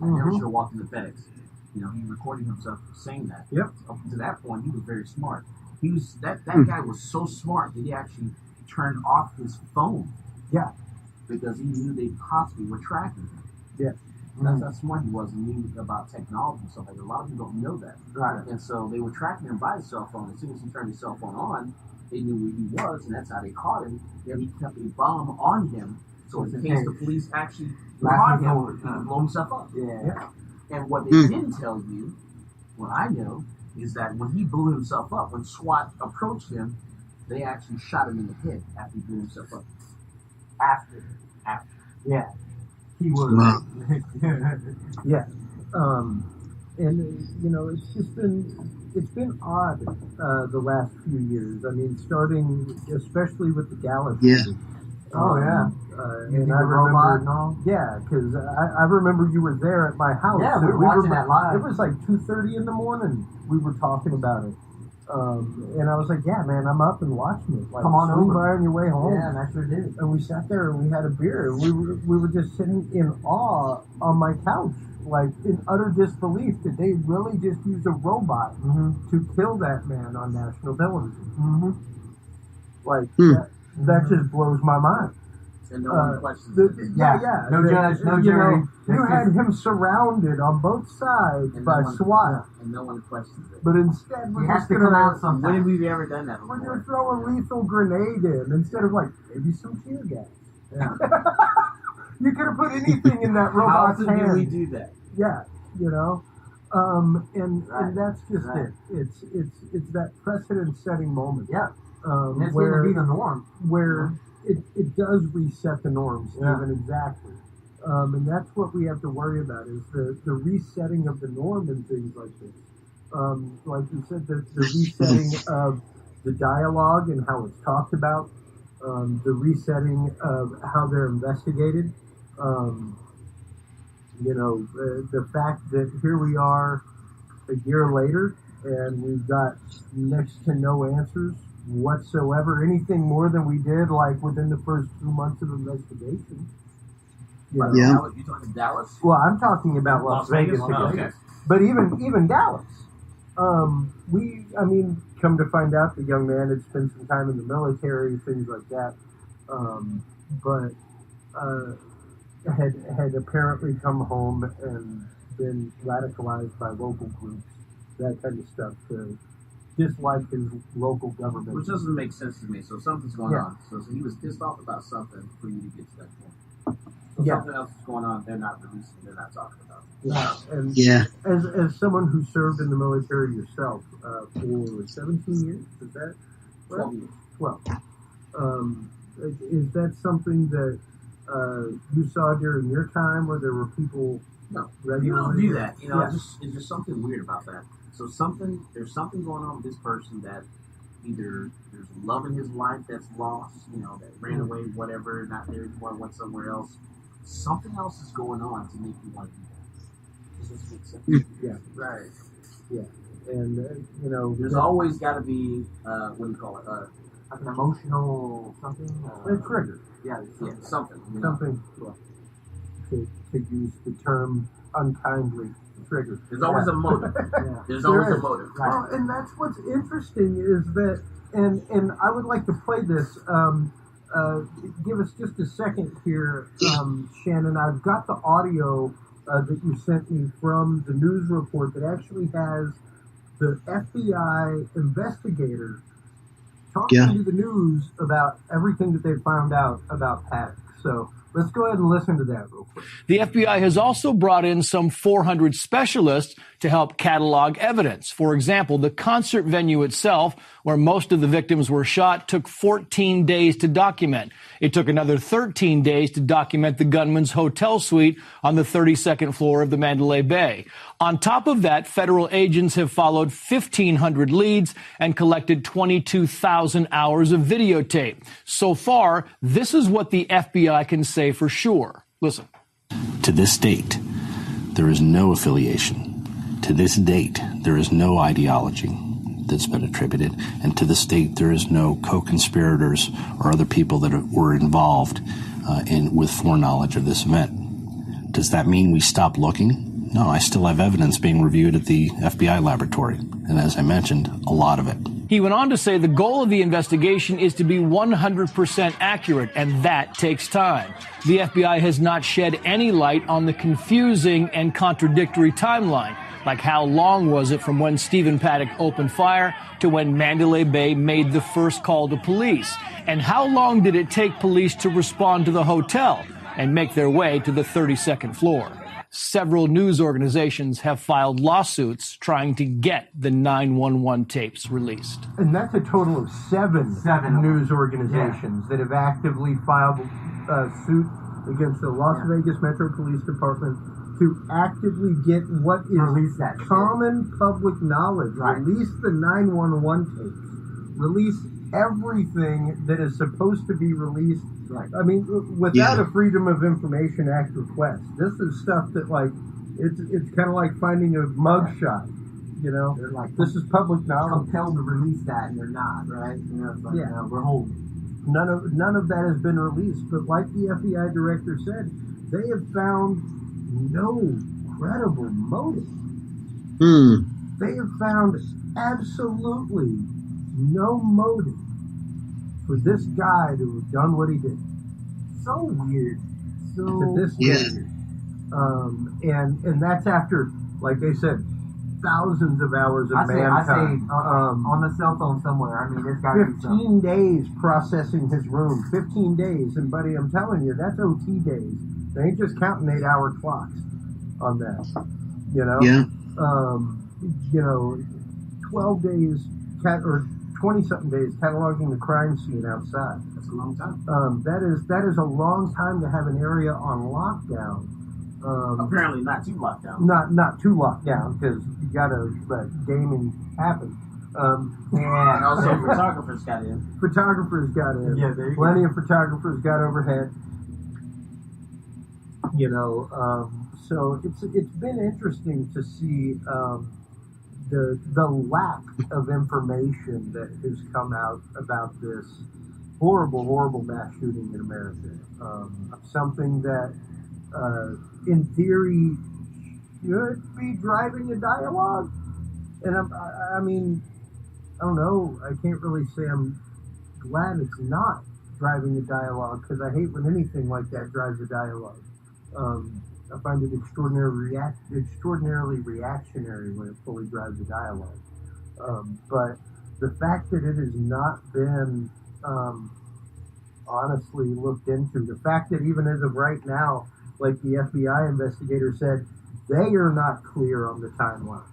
never should have walked into FedEx. He recorded himself saying that.
Yep.
Up to that point, he was very smart. He was that guy was so smart that he actually turned off his phone.
Yeah.
Because he knew they possibly were tracking him.
Yeah.
That's how smart he was and knew about technology and stuff like that. A lot of people don't know that.
Right.
And so they were tracking him by his cell phone. As soon as he turned his cell phone on, they knew where he was, and that's how they caught him. Then he kept a bomb on him, so in case the police actually caught him, he would blow himself up.
Yeah.
And what they didn't tell you, what I know, is that when he blew himself up, when SWAT approached him, they actually shot him in the head after he blew himself up. After.
Yeah. He was. Yeah. And it's been odd the last few years. I mean, starting especially with the Gala shooting.
Oh yeah.
And I remember, because I remember you were there at my house.
Yeah, we were watching that live.
It was like 2:30 in the morning. We were talking about it, and I was like, "Yeah, man, I'm up and watching it. Like,
come on
swing
over
by on your way home."
Yeah, and I sure did.
And we sat there and we had a beer. And we were just sitting in awe on my couch, like in utter disbelief. Did they really just use a robot to kill that man on national television? Like that just blows my mind.
And no one questions
no judge, no jury.
You had him surrounded on both sides by SWAT.
And no one questions it.
But instead, we're just
to come out sometime.
When have we ever done that
We're
before?
going to throw a lethal grenade in instead of maybe some tear gas.
Yeah.
You could have put anything in that
How
robot's
often
hand.
do we do that?
Yeah, and that's just it. It's that precedent-setting moment.
Yeah.
It's
going to be the norm.
Where it does reset the norms, Stephen, exactly. And that's what we have to worry about is the resetting of the norm and things like this. Like you said, the resetting of the dialogue and how it's talked about, the resetting of how they're investigated. The fact that here we are a year later and we've got next to no answers whatsoever, anything more than we did within the first 2 months of investigation.
You talking Dallas?
Well, I'm talking about Las Vegas again.
Okay.
But even Dallas. Come to find out the young man had spent some time in the military, things like that. But had apparently come home and been radicalized by local groups, that kind of stuff, to dislike his local government.
Which doesn't make sense to me. So something's going on. So he was pissed off about something for you to get to that point. So something else is going on. They're not releasing. They're not talking about it. As
someone who served in the military yourself for 17 years, is that right?
12 years.
12. Is that something that you saw during your time where there were people?
No,
regularly?
you don't do that. You know,
Yeah.
it's just something weird about that. So there's something going on with this person that either there's love in his life that's lost, you know, that ran away, whatever, not there anymore, went somewhere else. Something else is going on to make you want to do that. Does this make sense?
Yeah, right. Yeah, and you know,
There's always got to be what do you call it?
Like an emotional something.
a trigger.
Yeah,
Something. You know?
Something. Well, to use the term unkindly, trigger.
There's always a motive.
Yeah.
There's always
There
a
is.
motive.
Well, and that's what's interesting is that, and I would like to play this. Give us just a second here, Shannon. I've got the audio that you sent me from the news report that actually has the FBI investigator talking to the news about everything that they found out about Paddock. So let's go ahead and listen to that real quick.
The FBI has also brought in some 400 specialists to help catalog evidence. For example, the concert venue itself, where most of the victims were shot, took 14 days to document. It took another 13 days to document the gunman's hotel suite on the 32nd floor of the Mandalay Bay. On top of that, federal agents have followed 1,500 leads and collected 22,000 hours of videotape. So far, this is what the FBI can say for sure. Listen.
To this date, there is no affiliation. To this date, there is no ideology that's been attributed. And to this date, there is no co-conspirators or other people that were involved with foreknowledge of this event. Does that mean we stop looking? No, I still have evidence being reviewed at the FBI laboratory. And as I mentioned, a lot of it.
He went on to say the goal of the investigation is to be 100% accurate, and that takes time. The FBI has not shed any light on the confusing and contradictory timeline, like how long was it from when Stephen Paddock opened fire to when Mandalay Bay made the first call to police, and how long did it take police to respond to the hotel and make their way to the 32nd floor. Several news organizations have filed lawsuits trying to get the 911 tapes released.
And that's a total of seven news organizations that have actively filed suit against the Las Vegas Metro Police Department to actively get what is common public knowledge.
Right.
Release the 911 tapes. Release everything that is supposed to be released. Right. I mean, without a Freedom of Information Act request. This is stuff that, like, it's kind of like finding a mugshot. You know,
They're like,
this is public knowledge.
compelled to release that, and they're not, right? You know, it's like, we're holding.
None of that has been released. But like the FBI director said, they have found no credible motive. They have found absolutely no motive for this guy to have done what he did.
So weird. So
To this day. And that's after, like they said, thousands of hours of
I say
man-time.
on the cell phone somewhere. I mean, it's got to be
15 days processing his room. 15 days. And, buddy, I'm telling you, that's OT days. They ain't just counting 8-hour clocks on that. You know?
Yeah.
12 days, or 20-something days cataloging the crime scene outside.
That's a long time.
That is a long time to have an area on lockdown.
Apparently not too locked down.
Not too locked down, because you gotta let gaming happen.
And also photographers got in.
Photographers got in.
Yeah, there you
Plenty of photographers got overhead. So it's been interesting to see the lack of information that has come out about this horrible mass shooting in America. Something that, in theory, should be driving a dialogue. And I mean, I don't know. I can't really say I'm glad it's not driving a dialogue, because I hate when anything like that drives a dialogue. I find it extraordinarily reactionary when it fully drives a dialogue. But the fact that it has not been honestly looked into, the fact that even as of right now, like the FBI investigator said, they are not clear on the timeline.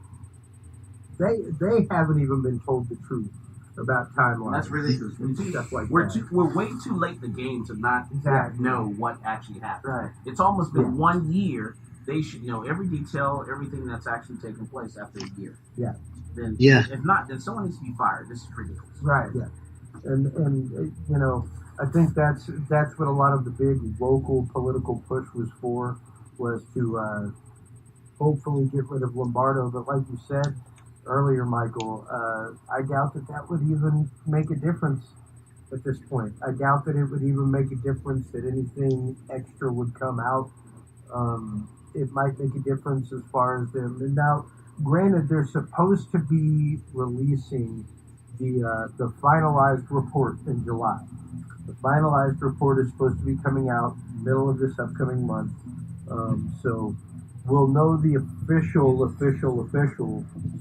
They haven't even been told the truth about timelines.
That's ridiculous.
Stuff like
We're
that.
we're way too late in the game to not know what actually happened.
Right.
It's almost been 1 year. They should know every detail, everything that's actually taken place after a year.
Yeah.
Then
Yeah.
if not, then someone needs to be fired. This is ridiculous.
Right. Yeah. And you know, I think that's what a lot of the big local political push was to hopefully get rid of Lombardo. But like you said earlier, Michael, I doubt that would even make a difference at this point. I doubt that it would even make a difference that anything extra would come out. It might make a difference as far as them. And now, granted, they're supposed to be releasing the finalized report in July. The finalized report is supposed to be coming out middle of this upcoming month. So we'll know the official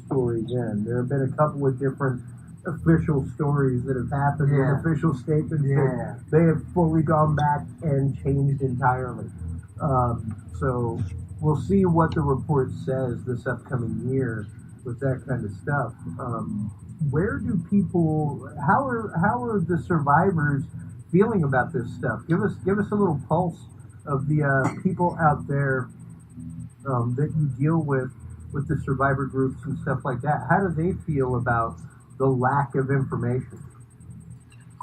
story then. There have been a couple of different official stories that have happened, and official statements that they have fully gone back and changed entirely. So we'll see what the report says this upcoming year with that kind of stuff. Where do people? How are the survivors feeling about this stuff? Give us a little pulse of the people out there that you deal with the survivor groups and stuff like that. How do they feel about the lack of information?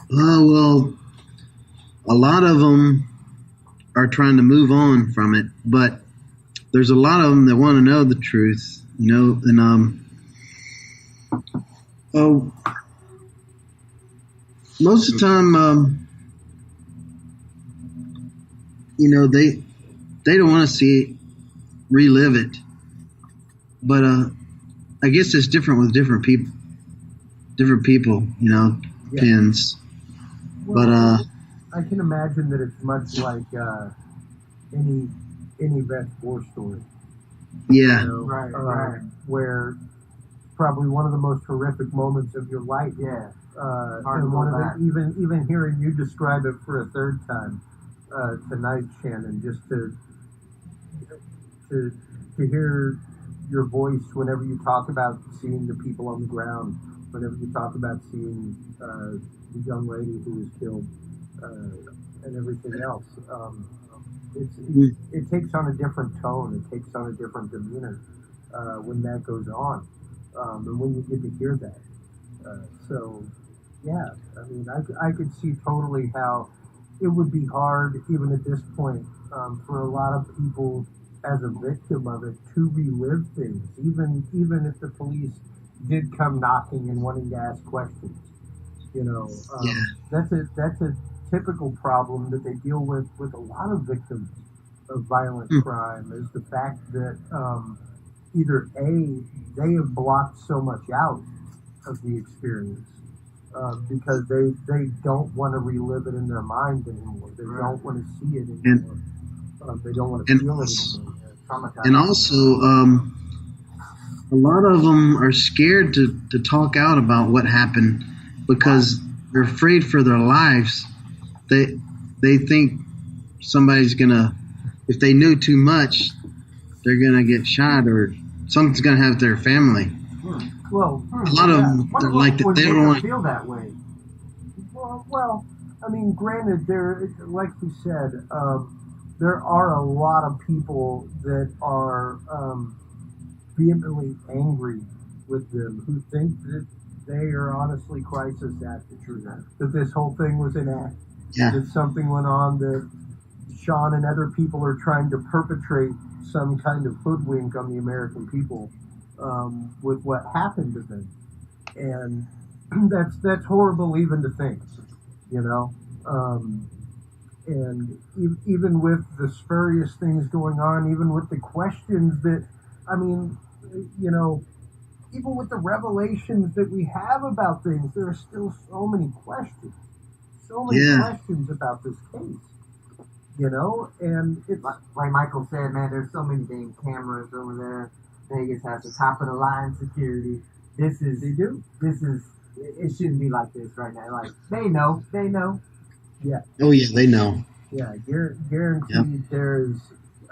Well, a lot of them are trying to move on from it, but there's a lot of them that want to know the truth, you know, and most of the time, you know, they don't want to see it, relive it, but I guess it's different with different people, you know, pins.
Well, I can imagine that it's much like any vet war story.
Yeah.
You know, right. Where probably one of the most horrific moments of your life.
Yeah.
And one of the, even hearing you describe it for a third time tonight, Shannon, just to hear your voice whenever you talk about seeing the people on the ground, whenever you talk about seeing the young lady who was killed and everything else. It takes on a different tone. It takes on a different demeanor when that goes on, and when you get to hear that. So, yeah, I mean, I could see totally how it would be hard, even at this point, for a lot of people as a victim of it to relive things, even if the police did come knocking and wanting to ask questions. You know, that's a typical problem that they deal with a lot of victims of violent crime, is the fact that either they have blocked so much out of the experience because they don't want to relive it in their mind anymore. They don't want to see it anymore. They don't want to feel it anymore.
And also, a lot of them are scared to talk out about what happened because they're afraid for their lives. They think somebody's gonna, if they knew too much, they're gonna get shot or something's gonna happen to their family.
Well,
a lot of them are like that. They don't want to
feel that way. Well, I mean, granted, like we said, there are a lot of people that are vehemently angry with them, who think that they are honestly crisis actors, that this whole thing was an act, that something went on, that Sean and other people are trying to perpetrate some kind of hoodwink on the American people with what happened to them. And that's horrible even to think, you know. And even with the spurious things going on, even with the questions that, I mean, you know, even with the revelations that we have about things, there are still so many questions. So many questions about this case, you know? And it's
like Michael said, man, there's so many dang cameras over there. Vegas has the top of the line security. It shouldn't be like this right now. Like, they know.
Yeah.
Oh yeah, they know.
Yeah, guaranteed. There's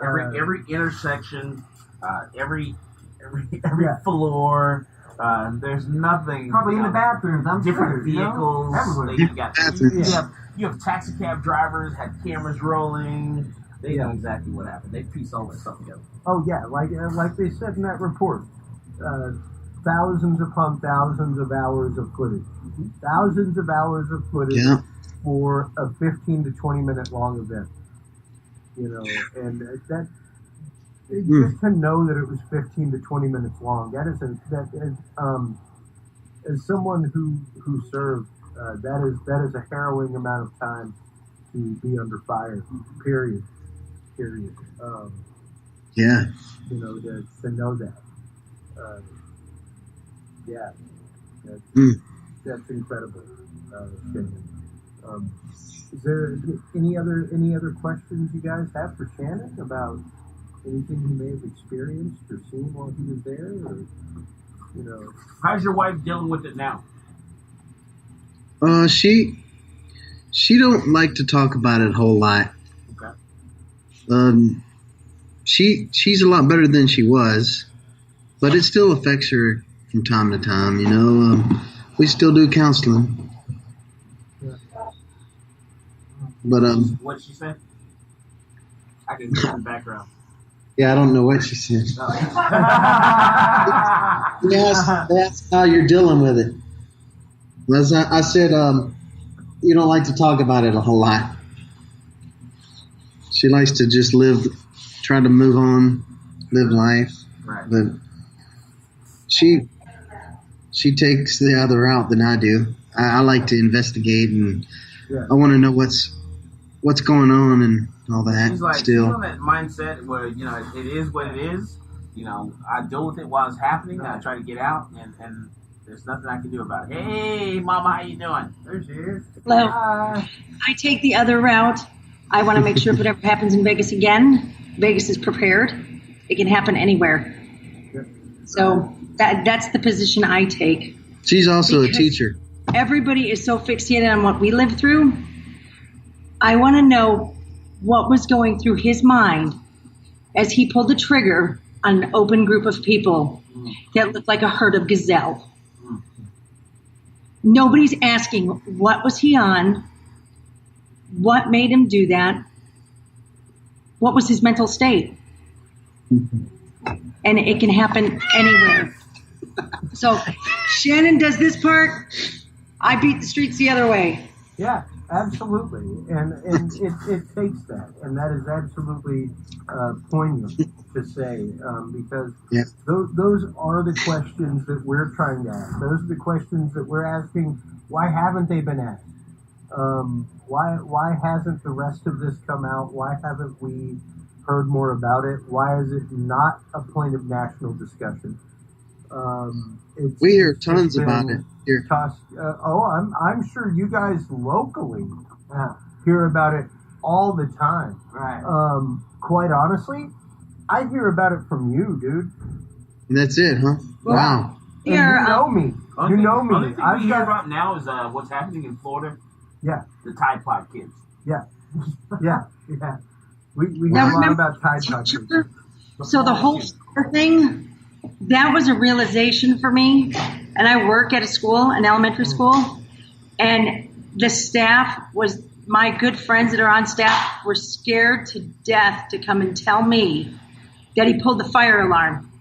every intersection, every floor, There's nothing.
Probably in the bathrooms. I'm
different
sure,
vehicles.
Everywhere.
You have taxi cab drivers had cameras rolling. They know exactly what happened. They piece all that stuff together.
Oh yeah, like they said in that report, thousands upon thousands of hours of footage, thousands of hours of footage for a 15 to 20 minute long event. You know, and that just to know that it was 15 to 20 minutes long. That is as someone who served, that is a harrowing amount of time to be under fire. Period. You know, to know that. That's incredible. Is there any other questions you guys have for Shannon about anything he may have experienced or seen while he was there, or you know?
How's your wife dealing with it now?
She don't like to talk about it a whole lot.
Okay.
She's a lot better than she was, but it still affects her from time to time. You know, we still do counseling. But
what'd she say? I can hear in the background.
Yeah, I don't know what she said. That's how you're dealing with it. As I said, you don't like to talk about it a whole lot. She likes to just try to move on, live life.
Right.
But she takes the other route than I do. I like to investigate, and I want to know what's going on and all that.
She's like,
still.
She's on that mindset where, you know, it is what it is. You know, I deal with it while it's happening. I try to get out, and there's nothing I can do about it. Hey, Mama, how you doing? There she is.
Hello. I take the other route. I want to make sure if it ever happens in Vegas again, Vegas is prepared. It can happen anywhere. So that's the position I take.
She's also a teacher.
Everybody is so fixated on what we live through. I want to know what was going through his mind as he pulled the trigger on an open group of people that looked like a herd of gazelle. Nobody's asking what was he on, what made him do that, what was his mental state. And it can happen anywhere. So Shannon does this part, I beat the streets the other way.
Yeah, absolutely. And it takes that. And that is absolutely poignant to say, because those are the questions that we're trying to ask. Those are the questions that we're asking. Why haven't they been asked? Why hasn't the rest of this come out? Why haven't we heard more about it? Why is it not a point of national discussion?
We hear tons about it here.
I'm sure you guys locally hear about it all the time.
Right.
Quite honestly, I hear about it from you, dude.
And that's it, huh? Wow.
And you know me. You know me.
The only thing we hear about now is what's happening in Florida.
Yeah.
The Tide Pod kids.
Yeah. We hear a lot about Tide Pod kids.
So the whole thing, that was a realization for me. And I work at a school, an elementary school, and the staff my good friends that are on staff were scared to death to come and tell me that he pulled the fire alarm,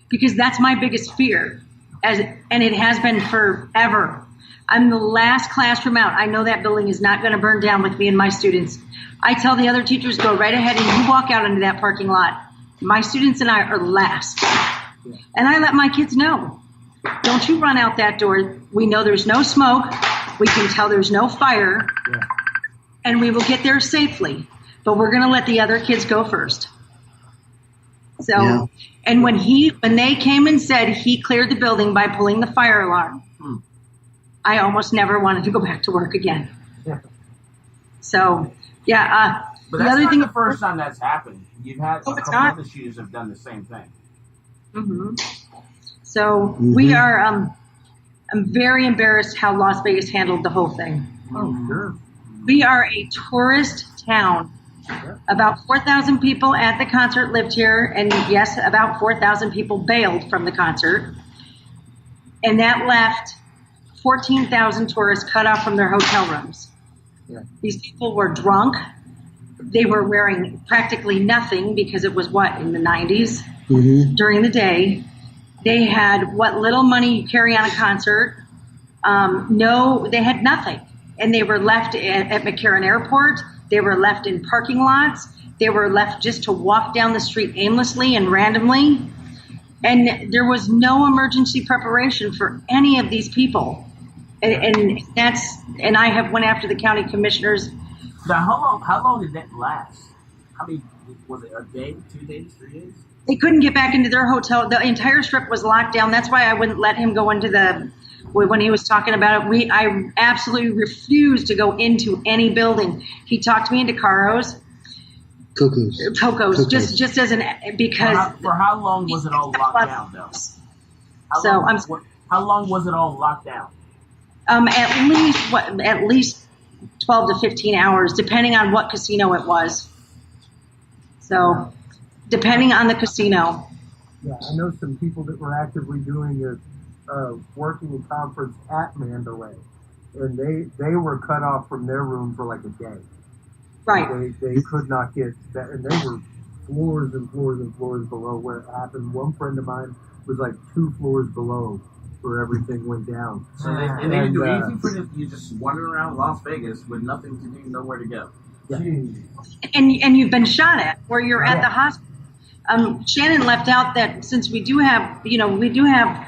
because that's my biggest fear, and it has been forever. I'm the last classroom out. I know that building is not going to burn down with me and my students. I tell the other teachers, go right ahead and you walk out into that parking lot. My students and I are last. And I let my kids know, don't you run out that door. We know there's no smoke. We can tell there's no fire. And we will get there safely. But we're going to let the other kids go first. So, and when they came and said he cleared the building by pulling the fire alarm, I almost never wanted to go back to work again. So,
but that's not the first time that's happened. You've had a couple other shooters have done the same thing.
So we are. I'm very embarrassed how Las Vegas handled the whole thing.
Oh, sure.
We are a tourist town. About 4,000 people at the concert lived here, and yes, about 4,000 people bailed from the concert. and that left 14,000 tourists cut off from their hotel rooms.
Yeah.
These people were drunk. They were wearing practically nothing because it was in the 90s during the day. They had what little money you carry on a concert. They had nothing. And they were left at McCarran Airport. They were left in parking lots. They were left just to walk down the street aimlessly and randomly. And there was no emergency preparation for any of these people. And I went after the county commissioners.
Now, how long did that last? I mean, was it a day, 2 days, 3 days?
They couldn't get back into their hotel. The entire strip was locked down. That's why I wouldn't let him go into when he was talking about it. I absolutely refused to go into any building. He talked me into Caro's. Coco's. Just as because.
For how long was it all locked down, though? How long was it all locked down?
At least 12 to 15 hours, depending on what casino it was. So, depending on the casino.
Yeah, I know some people that were actively doing a working conference at Mandalay, and they were cut off from their room for like a day.
Right.
They could not get that, and they were floors and floors and floors below where it happened. One friend of mine was like 2 floors below where everything went down.
So they didn't do anything for you, just wandering around Las Vegas with nothing to do, nowhere to go.
Yeah.
And you've been shot at where you're at the hospital. Shannon left out that since we do have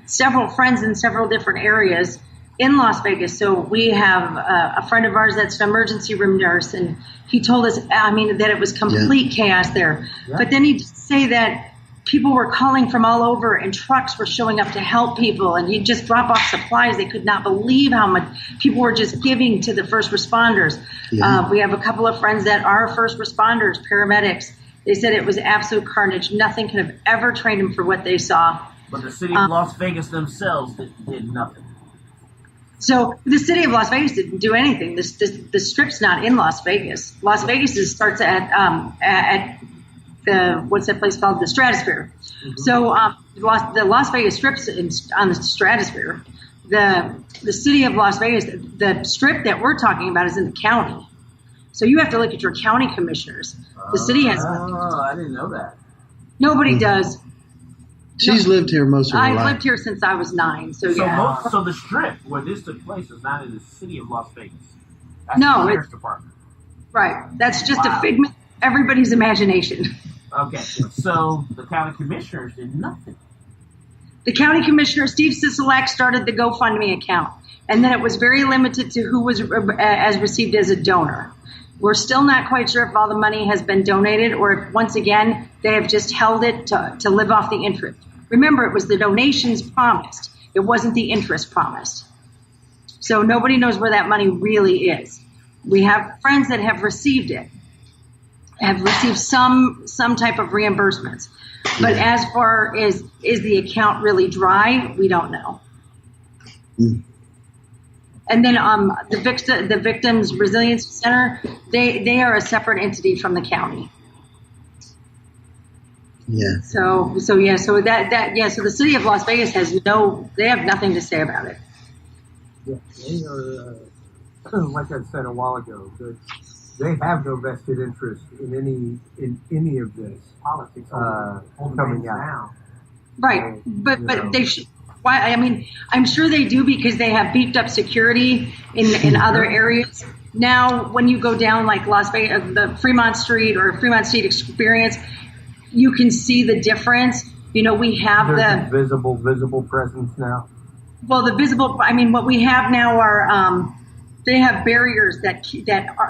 several friends in several different areas in Las Vegas. So we have a friend of ours that's an emergency room nurse, and he told us, that it was complete chaos there. Yeah. But then he did say that people were calling from all over, and trucks were showing up to help people, and he'd just drop off supplies. They could not believe how much people were just giving to the first responders. Yeah. We have a couple of friends that are first responders, paramedics. They said it was absolute carnage. Nothing could have ever trained them for what they saw.
But the city of Las Vegas themselves did nothing.
So the city of Las Vegas didn't do anything. The strip's not in Las Vegas. Las Vegas starts at what's that place called? The Stratosphere. Mm-hmm. So the Las Vegas Strip's on the Stratosphere. The city of Las Vegas, the strip that we're talking about is in the county. So you have to look at your county commissioners. The city has.
Oh, I didn't know that.
Nobody does.
She's lived here most of her life.
I've lived here since I was 9. So
the strip where this took place is not in the city of Las Vegas. That's
the
sheriff's department.
Right. That's just a figment of everybody's imagination.
Okay, so the county commissioners did nothing.
The county commissioner, Steve Sisolak, started the GoFundMe account, and then it was very limited to who was received as a donor. We're still not quite sure if all the money has been donated or if, once again, they have just held it to live off the interest. Remember, it was the donations promised. It wasn't the interest promised. So nobody knows where that money really is. We have friends that have received it, have received some type of reimbursements. But as far as is the account really dry, we don't know. Mm. And then the Victims Resilience Center, they are a separate entity from the county.
Yeah.
So the city of Las Vegas they have nothing to say about it.
Yeah, they are, like I said a while ago, they have no vested interest in any of this
politics
coming out.
Right, but they should. Why? I mean, I'm sure they do because they have beefed up security in other areas. Now, when you go down like Las Vegas, the Fremont Street or Fremont Street Experience, you can see the difference. You know, we have
There's a visible presence now.
Well, the visible. I mean, what we have now are they have barriers that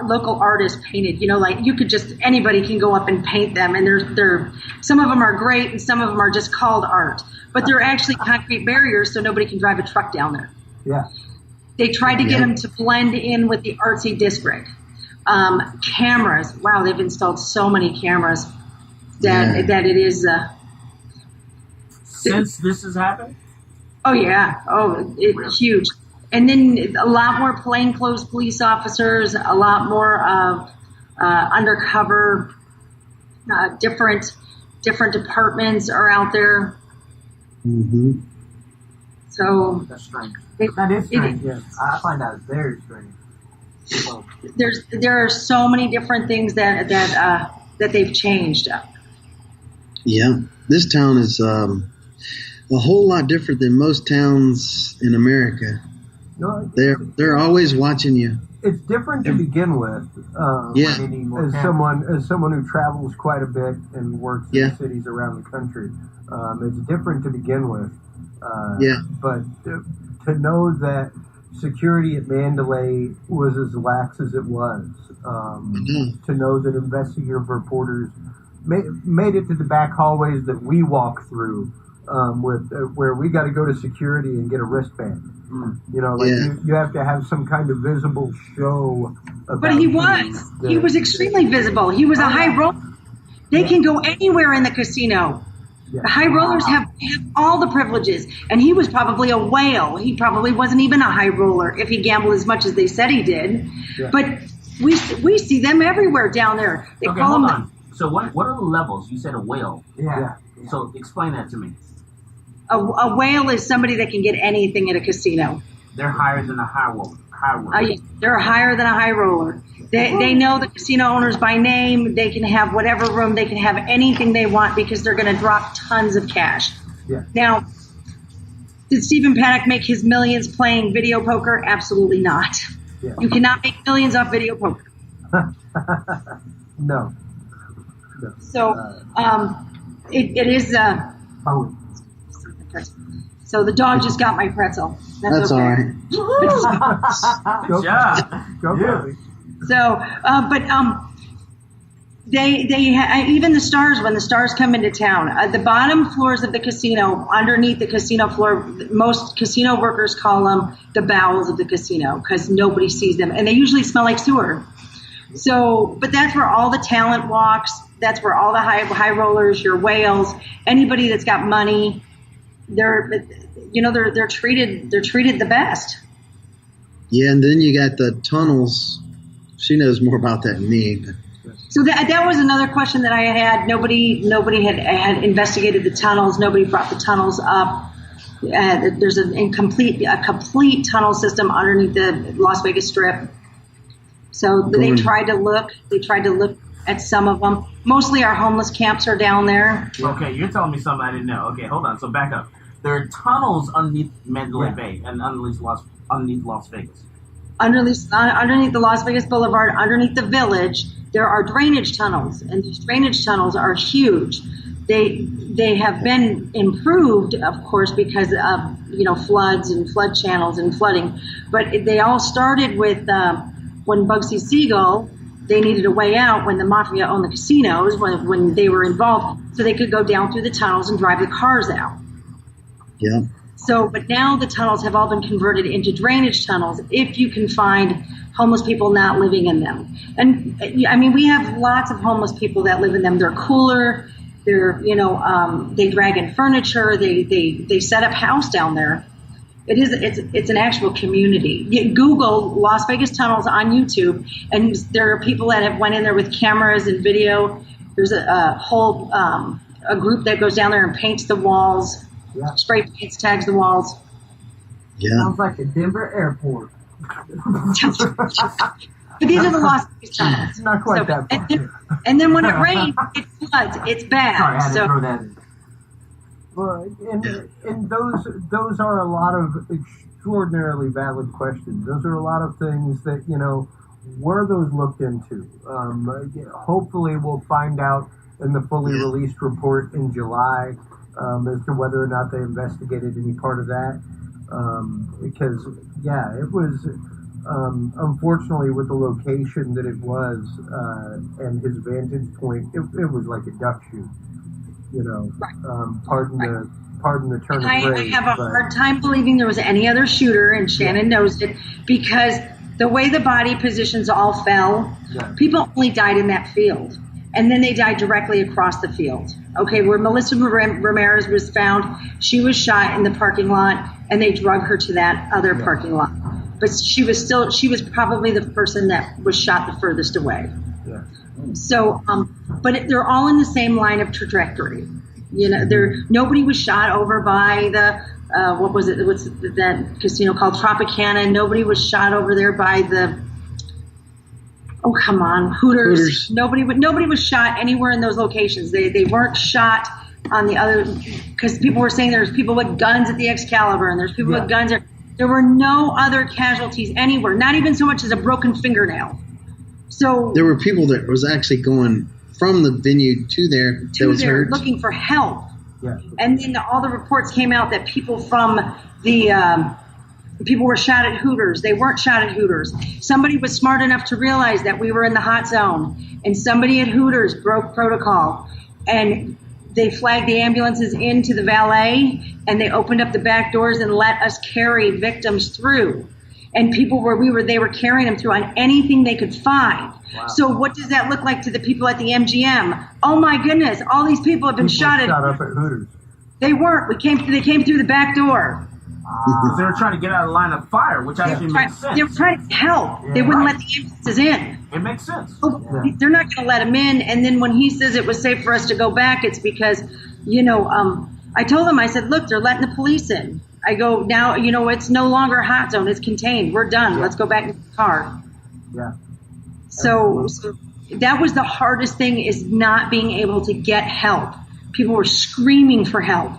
local artists painted. You know, like anybody can go up and paint them, and they're some of them are great, and some of them are just called art. But they're actually concrete barriers, so nobody can drive a truck down there.
Yeah.
They tried to get them to blend in with the artsy district. Cameras. Wow, they've installed so many cameras that it is.
Since this has happened?
Oh, yeah. Oh, it's huge. And then a lot more plainclothes police officers, a lot more undercover, different departments are out there.
Mm-hmm.
So
That's strange.
That is strange. Yes, I find that very strange. Well,
there are so many different things that they've changed.
Yeah, this town is a whole lot different than most towns in America.
No,
They're always watching you.
it's different to begin with.
Yeah.
they need more
As someone who travels quite a bit and works in cities around the country, it's different to begin with. But to know that security at Mandalay was as lax as it was, to know that investigative reporters made it to the back hallways that we walk through, where we got to go to security and get a wristband. You know, like you have to have some kind of visible show.
But he was extremely visible. He was a high roller. They can go anywhere in the casino.
Yeah.
The high rollers have all the privileges, and he was probably a whale. He probably wasn't even a high roller if he gambled as much as they said he did. Yeah. But we see them everywhere down there. They
Okay,
call
hold
them
on. So what are the levels? You said a whale.
yeah.
So explain that to me.
a whale is somebody that can get anything at a casino.
They're higher than a high roller.
They're higher than a high roller. They know the casino owners by name. They can have whatever room. They can have anything they want because they're going to drop tons of cash.
Yeah.
Now, did Stephen Paddock make his millions playing video poker? Absolutely not.
Yeah.
You cannot make millions off video poker.
No.
So it is. So the dog just got my pretzel.
That's
okay.
all right.
Good job.
Go Billy.
So, even the stars, when the stars come into town, the bottom floors of the casino, underneath the casino floor, most casino workers call them the bowels of the casino because nobody sees them, and they usually smell like sewer. So, but that's where all the talent walks. That's where all the high rollers, your whales, anybody that's got money, they're treated the best.
Yeah, and then you got the tunnels. She knows more about that than me. But.
So that was another question that I had. Nobody had investigated the tunnels. Nobody brought the tunnels up. There's a complete tunnel system underneath the Las Vegas Strip. So they tried to look at some of them. Mostly our homeless camps are down there.
Okay, you're telling me something I didn't know. Okay, hold on. So back up. There are tunnels underneath Mandalay Bay and underneath Las Vegas.
Underneath the Las Vegas Boulevard, underneath the village, there are drainage tunnels, and these drainage tunnels are huge. They have been improved, of course, because of floods and flood channels and flooding. But they all started with when Bugsy Siegel. They needed a way out when the mafia owned the casinos, when they were involved, so they could go down through the tunnels and drive the cars out.
Yeah.
So, but now the tunnels have all been converted into drainage tunnels if you can find homeless people not living in them. And I mean, we have lots of homeless people that live in them. They're cooler. They're, they drag in furniture. They set up house down there. It's an actual community. Google Las Vegas tunnels on YouTube, and there are people that have went in there with cameras and video. There's a whole a group that goes down there and paints the walls, spray paints, tags the walls.
Yeah.
Sounds like the Denver airport.
But these are the Las Vegas tunnels.
It's not quite that far.
And then when it rains, it floods. It's bad.
Sorry, I had to throw that in.
Well, and those are a lot of extraordinarily valid questions. Those are a lot of things that, were those looked into? Hopefully we'll find out in the fully released report in July as to whether or not they investigated any part of that. Because, it was, unfortunately, with the location that it was and his vantage point, it was like a duck shoot. Pardon the turn of phrase.
I have a hard time believing there was any other shooter, and Shannon knows it, because the way the body positions all fell, people only died in that field. And then they died directly across the field. Okay, where Melissa Ramirez was found, she was shot in the parking lot, and they drug her to that other parking lot. But she was probably the person that was shot the furthest away.
Yeah.
So, but they're all in the same line of trajectory. Nobody was shot over by what was it? What's that casino called? Tropicana. Nobody was shot over there by the. Oh, come on, Hooters. Nobody was shot anywhere in those locations. They weren't shot on the other, because people were saying there's people with guns at the Excalibur and there's people with guns there. There were no other casualties anywhere, not even so much as a broken fingernail. So
there were people that was actually going from the venue to there that was hurt,
looking for help.
Yeah.
And then all the reports came out that people from the people were shot at Hooters. They weren't shot at Hooters. Somebody was smart enough to realize that we were in the hot zone, and somebody at Hooters broke protocol, and they flagged the ambulances into the valet, and they opened up the back doors and let us carry victims through. And they were carrying them through on anything they could find. Wow. So what does that look like to the people at the MGM? Oh my goodness, all these people have been shot
up at Hooters.
They weren't. They came through the back door.
Because they were trying to get out of the line of fire, which actually makes sense.
They were trying to help. Yeah. They wouldn't let the ambulances in.
It makes sense.
They're not going to let them in. And then when he says it was safe for us to go back, it's because, I told him, I said, look, they're letting the police in. I go, now, it's no longer a hot zone. It's contained. We're done. Let's go back in the car.
Yeah.
So that was the hardest thing, is not being able to get help. People were screaming for help.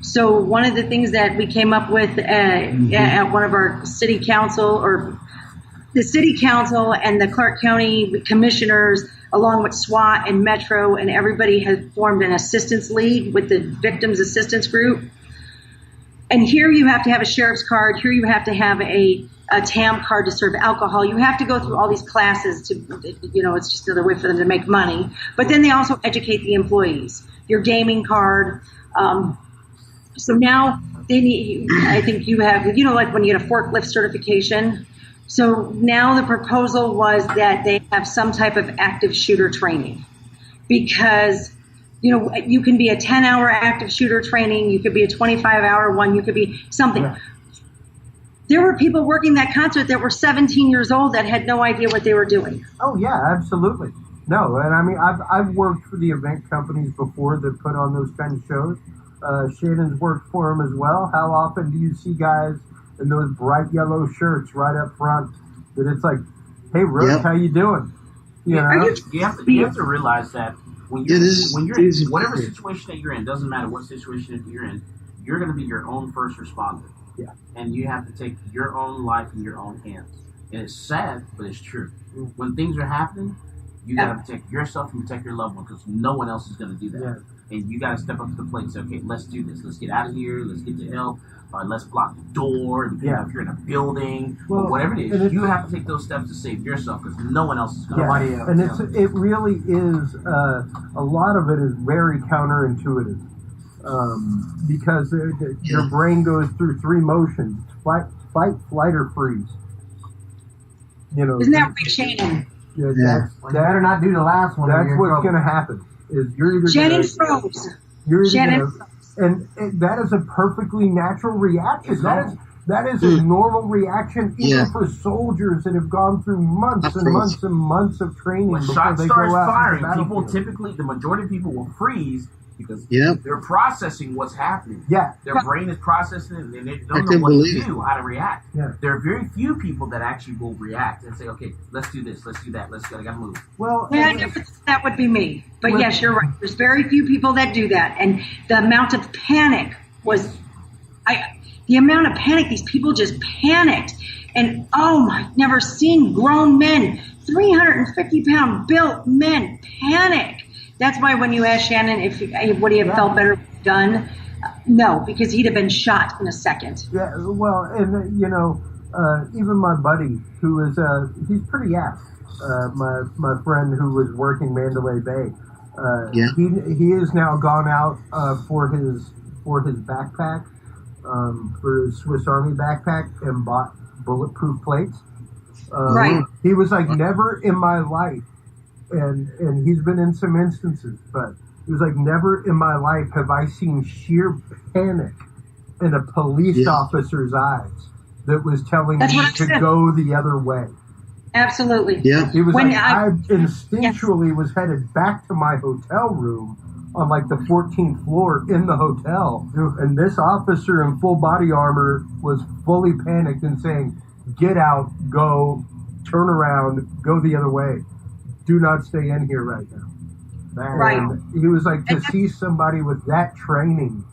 So one of the things that we came up with at one of our city council, or the city council and the Clark County commissioners, along with SWAT and Metro, and everybody has formed an assistance league with the victims assistance group. And here you have to have a sheriff's card. Here you have to have a TAM card to serve alcohol. You have to go through all these classes to, it's just another way for them to make money. But then they also educate the employees. Your gaming card. So now they need, I think you have, like when you get a forklift certification. So now the proposal was that they have some type of active shooter training, because you can be a 10-hour active shooter training. You could be a 25-hour one. You could be something. Yeah. There were people working that concert that were 17 years old that had no idea what they were doing.
Oh, yeah, absolutely. No, and I mean, I've worked for the event companies before that put on those kind of shows. Shannon's worked for them as well. How often do you see guys in those bright yellow shirts right up front that it's like, hey, Rook, how you doing? You
have to realize that when you're in whatever situation that you're in, doesn't matter what situation that you're in, you're going to be your own first responder.
Yeah.
And you have to take your own life in your own hands. And it's sad, but it's true. Mm-hmm. When things are happening, you got to protect yourself and protect your loved one, because no one else is going to do that. Yeah. And you got to step up to the plate and say, okay, let's do this. Let's get out of here. Let's get to help. Let's block the door. If you're in a building or whatever it is, you have to take those steps to save yourself, because no one else is going to.
And it really is. A lot of it is very counterintuitive, because your brain goes through three motions: fight, flight, or freeze.
Isn't that right, Shannon?
Yeah.
You better not do the last one.
That's what's going to happen. Is you're either
Shannon froze.
And that is a perfectly natural reaction. That is a normal reaction, even for soldiers that have gone through months and months and months of training.
When shots start firing, people typically, the majority of people will freeze, because they're processing what's happening.
Yeah.
Their brain is processing it, and they don't know what to do, how to react.
Yeah.
There are very few people that actually will react and say, okay, let's do this, let's do that, I gotta move.
Well,
that would be me. But yes, you're right. There's very few people that do that. And the amount of panic was, the amount of panic, these people just panicked. And I've never seen grown men, 350-pound built men panic. That's why when you ask Shannon would he have felt better done, no, because he'd have been shot in a second.
Yeah, well, and even my buddy, who is he's pretty ass. My friend who was working Mandalay Bay, he has now gone out for his backpack, for his Swiss Army backpack, and bought bulletproof plates.
Right.
He was like, never in my life. And he's been in some instances, but he was like, never in my life have I seen sheer panic in a police officer's eyes that was telling me to go the other way.
Absolutely.
Yeah.
He was I instinctually was headed back to my hotel room on like the 14th floor in the hotel, and this officer in full body armor was fully panicked and saying, "Get out, go, turn around, go the other way. Do not stay in here right now."
Right.
And he was like, to see somebody with that training,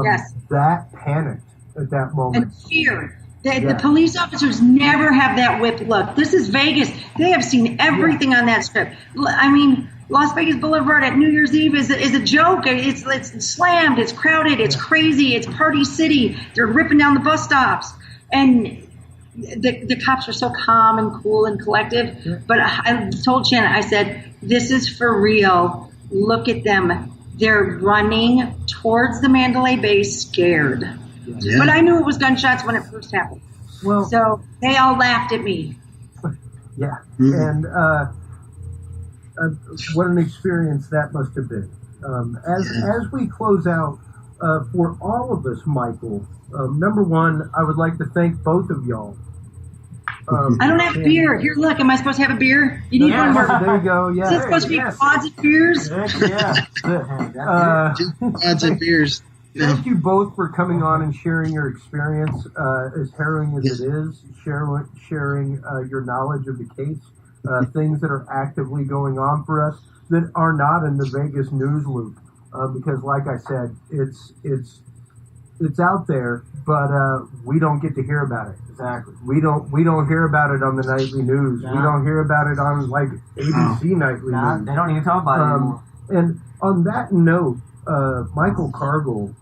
Yes.
that panicked at that moment.
And fear. The police officers never have that whip look. This is Vegas. They have seen everything on that strip. I mean, Las Vegas Boulevard at New Year's Eve is a joke. It's slammed. It's crowded. It's crazy. It's party city. They're ripping down the bus stops. And the cops are so calm and cool and collective. Yeah. But I told Shannon, I said, this is for real. Look at them. They're running towards the Mandalay Bay scared. Yeah. But I knew it was gunshots when it first happened.
Well,
so they all laughed at me.
Yeah. And what an experience that must have been. As we close out, for all of us, Michael, number one, I would like to thank both of y'all.
I don't have beer. Here, look. Am I supposed to have a beer? You need one more.
There you go. Yeah.
Is it supposed to be quads of beers?
Quads of beers.
Thank you both for coming on and sharing your experience, as harrowing as it is, sharing your knowledge of the case, things that are actively going on for us that are not in the Vegas news loop, because, like I said, it's out there, but we don't get to hear about it.
Exactly.
We don't hear about it on the nightly news.
No.
We don't hear about it on like ABC nightly news.
They don't even talk about it anymore.
And on that note, Michael Cargill,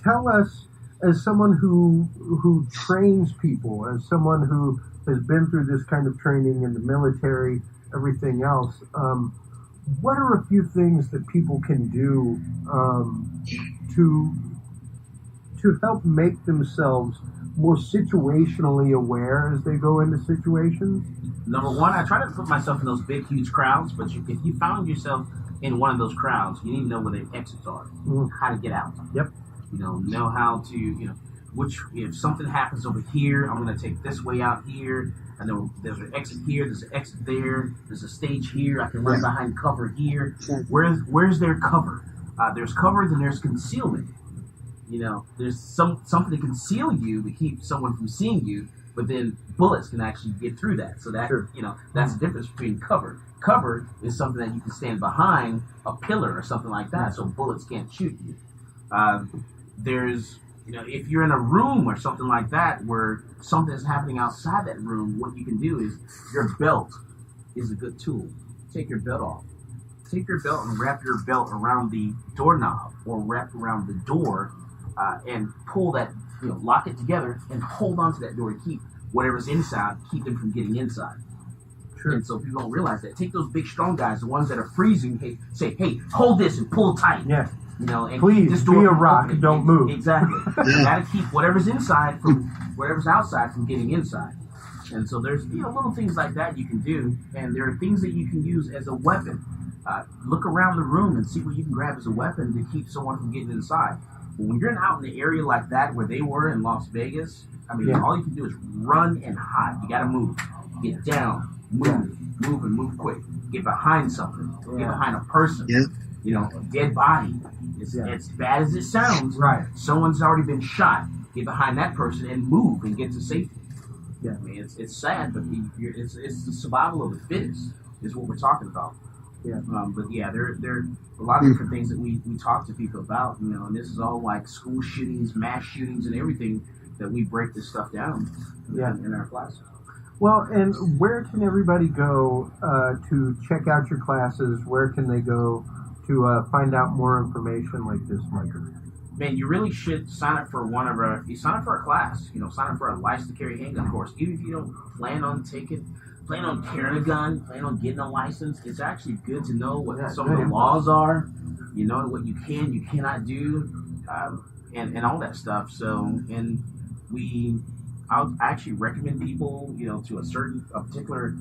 tell us, as someone who trains people, as someone who has been through this kind of training in the military, everything else, what are a few things that people can do to help make themselves more situationally aware as they go into situations?
Number one, I try to put myself in those big, huge crowds, but if you found yourself in one of those crowds, you need to know where the exits are, how to get out.
Yep.
Know how to, if something happens over here, I'm going to take this way out here. I know there's an exit here, there's an exit there, there's a stage here, I can run behind cover here. Where's their cover? There's cover, then there's concealment. There's something to conceal you to keep someone from seeing you, but then bullets can actually get through that. So that, that's the difference between cover. Cover is something that you can stand behind a pillar or something like that, so bullets can't shoot you. There's, if you're in a room or something like that where something is happening outside that room, what you can do is your belt is a good tool. Take your belt off. Take your belt and wrap your belt around the doorknob or wrap around the door and pull that, lock it together and hold on to that door to keep whatever's inside, keep them from getting inside. Sure. And so people don't realize that. Take those big, strong guys, the ones that are freezing, say, hey, hold this and pull tight.
Yeah.
And
please
this
be a rock, don't move.
Exactly. You got to keep whatever's inside from whatever's outside from getting inside. And so there's little things like that you can do, and there are things that you can use as a weapon. Look around the room and see what you can grab as a weapon to keep someone from getting inside. But when you're out in the area like that where they were in Las Vegas, all you can do is run and hide. You got to move. Get down, move, and move quick. Get behind something. Get behind a person. A dead body. As bad as it sounds, someone's already been shot. Get behind that person and move and get to safety. Yeah, it's sad, but it's the survival of the fittest is what we're talking about. Yeah. But there are a lot of different things that we talk to people about, and this is all like school shootings, mass shootings, and everything that we break this stuff down in our classes.
Well, and where can everybody go to check out your classes? Where can they go to find out more information like this, Michael?
Man, you really should sign up for sign up for a class. Sign up for a license to carry handgun course. Even if you don't plan on carrying a gun, plan on getting a license, it's actually good to know what some of the laws are, what you can, you cannot do, and all that stuff. So, I'll actually recommend people, to a particular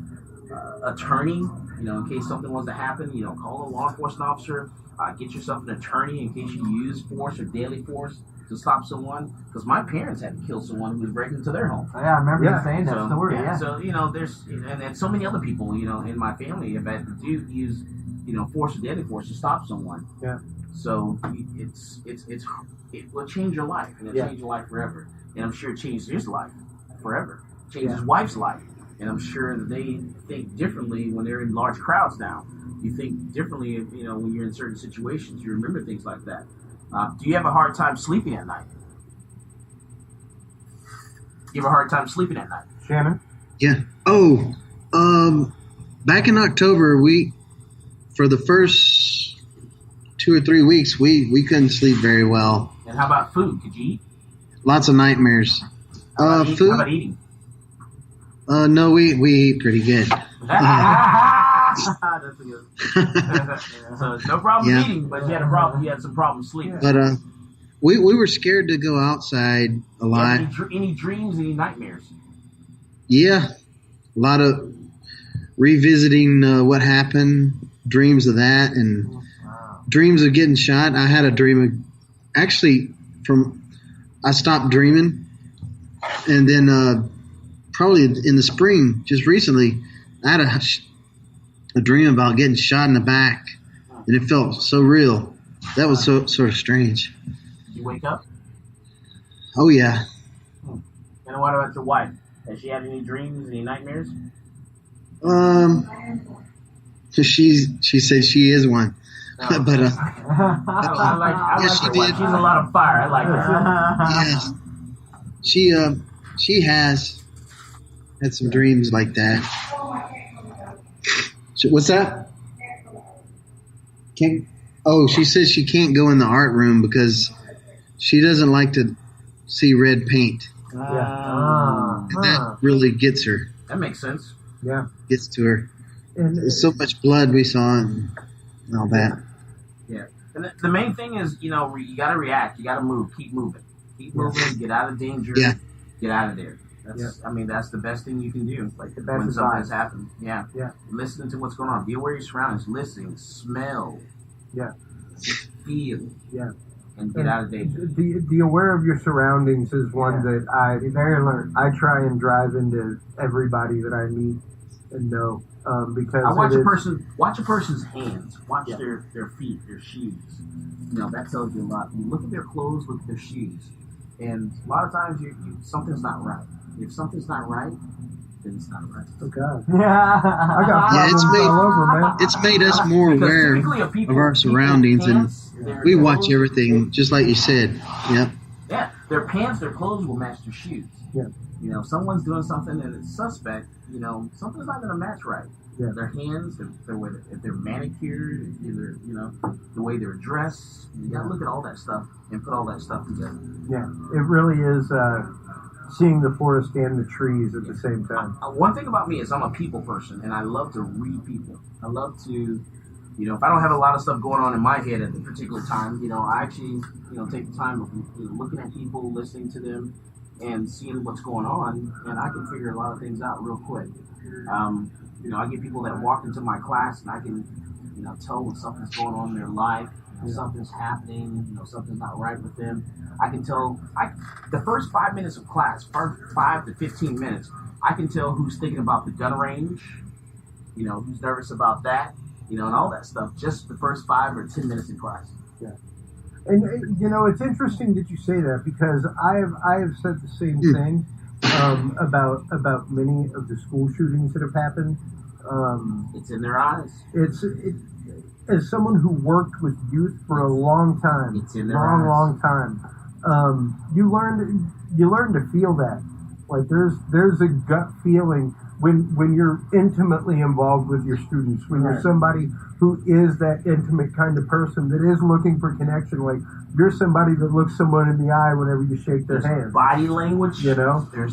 attorney, in case something was to happen, call a law enforcement officer, get yourself an attorney in case you use force or deadly force to stop someone. Because my parents had to kill someone who was breaking into their home.
Yeah, I remember you saying that story.
So, there's, and so many other people, in my family have had to use force or deadly force to stop someone.
Yeah.
So it will change your life, and it'll change your life forever. And I'm sure it changed his life forever. Changed his wife's life, and I'm sure that they think differently when they're in large crowds now. You think differently, when you're in certain situations. You remember things like that. Do you have a hard time sleeping at night? You have a hard time sleeping at night?
Shannon?
Yeah. Oh, back in October, for the first 2 or 3 weeks, we couldn't sleep very well.
And how about food? Could you eat?
Lots of nightmares. Food?
How about eating?
No, we eat pretty good.
That's good. So no problem eating, but you had a problem. You had some problems sleeping.
But we were scared to go outside a lot.
Any dreams? Any nightmares?
Yeah, a lot of revisiting what happened. Dreams of that, and dreams of getting shot. I had a dream of I stopped dreaming, and then probably in the spring, just recently, I had a dream about getting shot in the back, and it felt so real. That was so sort of strange.
Did you wake up?
Oh yeah.
And what about your wife? Has she had any dreams, any nightmares?
She said she is one,
No.
but
I like
yes, she
her wife.
did.
She's a lot of fire. I like her.
Yes, she has had some dreams like that. What's that? She says she can't go in the art room because she doesn't like to see red paint. And that really gets her.
That makes sense.
Yeah.
Gets to her.
And
there's so much blood we saw and all that.
Yeah. And the main thing is, you got to react. You got to move. Keep moving. Keep moving. Get out of danger.
Yeah.
Get out of there. That's the best thing you can do.
Like the best
when
advice.
something's happened. Yeah.
Yeah.
Listening to what's going on. Be aware of your surroundings. Listen. Smell.
Yeah.
Feel.
Yeah.
And get out of danger.
The aware of your surroundings is one that
Be very alert.
I try and drive into everybody that I meet and know. Because
I watch a person's hands, watch their feet, their shoes. That tells you a lot. You look at their clothes, look at their shoes, and a lot of times something's not right. If something's not right, then it's not right.
Oh God!
Yeah,
I got problems all over, man.
It's made us more aware of our surroundings, and we watch everything just like you said. Yep.
Yeah, their pants, their clothes will match their shoes.
Yeah.
If someone's doing something and it's suspect, something's not going to match right.
Yeah.
Their hands, if they're manicured, either the way they're dressed. You got to look at all that stuff and put all that stuff together.
Yeah, it really is seeing the forest and the trees at the same time.
One thing about me is I'm a people person, and I love to read people. I love to, if I don't have a lot of stuff going on in my head at the particular time, I actually, take the time of looking at people, listening to them, and seeing what's going on, and I can figure a lot of things out real quick. I get people that walk into my class, and I can, tell when something's going on in their life, something's happening, something's not right with them. I can tell, the first 5 minutes of class, first 5 to 15 minutes, I can tell who's thinking about the gun range, who's nervous about that, and all that stuff, just the first 5 or 10 minutes in class.
Yeah. And it's interesting that you say that, because I have said the same thing about many of the school shootings that have happened.
It's in their eyes.
As someone who worked with youth for a long time,
it's in their eyes.
long time, you learn to feel that. Like there's a gut feeling when you're intimately involved with your students, when you're somebody who is that intimate kind of person that is looking for connection. Like you're somebody that looks someone in the eye whenever you shake their hand.
Body language, there's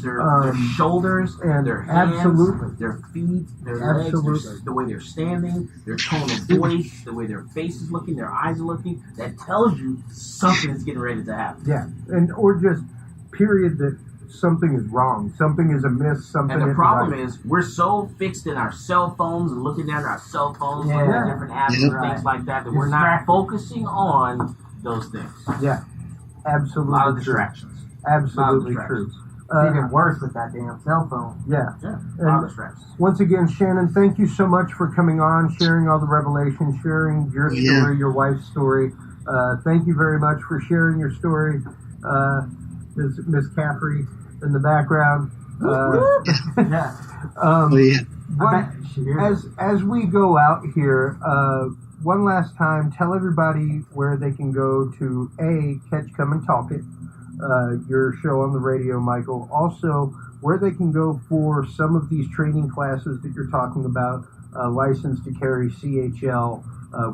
their shoulders,
and
their hands,
absolutely,
their feet, their legs, the way they're standing, their tone of voice, the way their face is looking, their eyes are looking. That tells you something is getting ready to happen.
Yeah, or just period that something is wrong, something is amiss, something.
And the problem
right.
is we're so fixed in our cell phones and looking at our cell phones, looking at different apps and things like that, that we're not focusing on those things.
Yeah, absolutely.
A lot of distractions.
Absolutely true.
Even worse with that damn cell phone.
Yeah.
Lot of distractions.
Once again, Shannon, thank you so much for coming on, sharing all the revelations, sharing your story, your wife's story. Thank you very much for sharing your story, Miss Caffrey in the background. As we go out here, one last time, tell everybody where they can go to catch Come and Talk It, your show on the radio, Michael. Also, where they can go for some of these training classes that you're talking about, license to carry, CHL,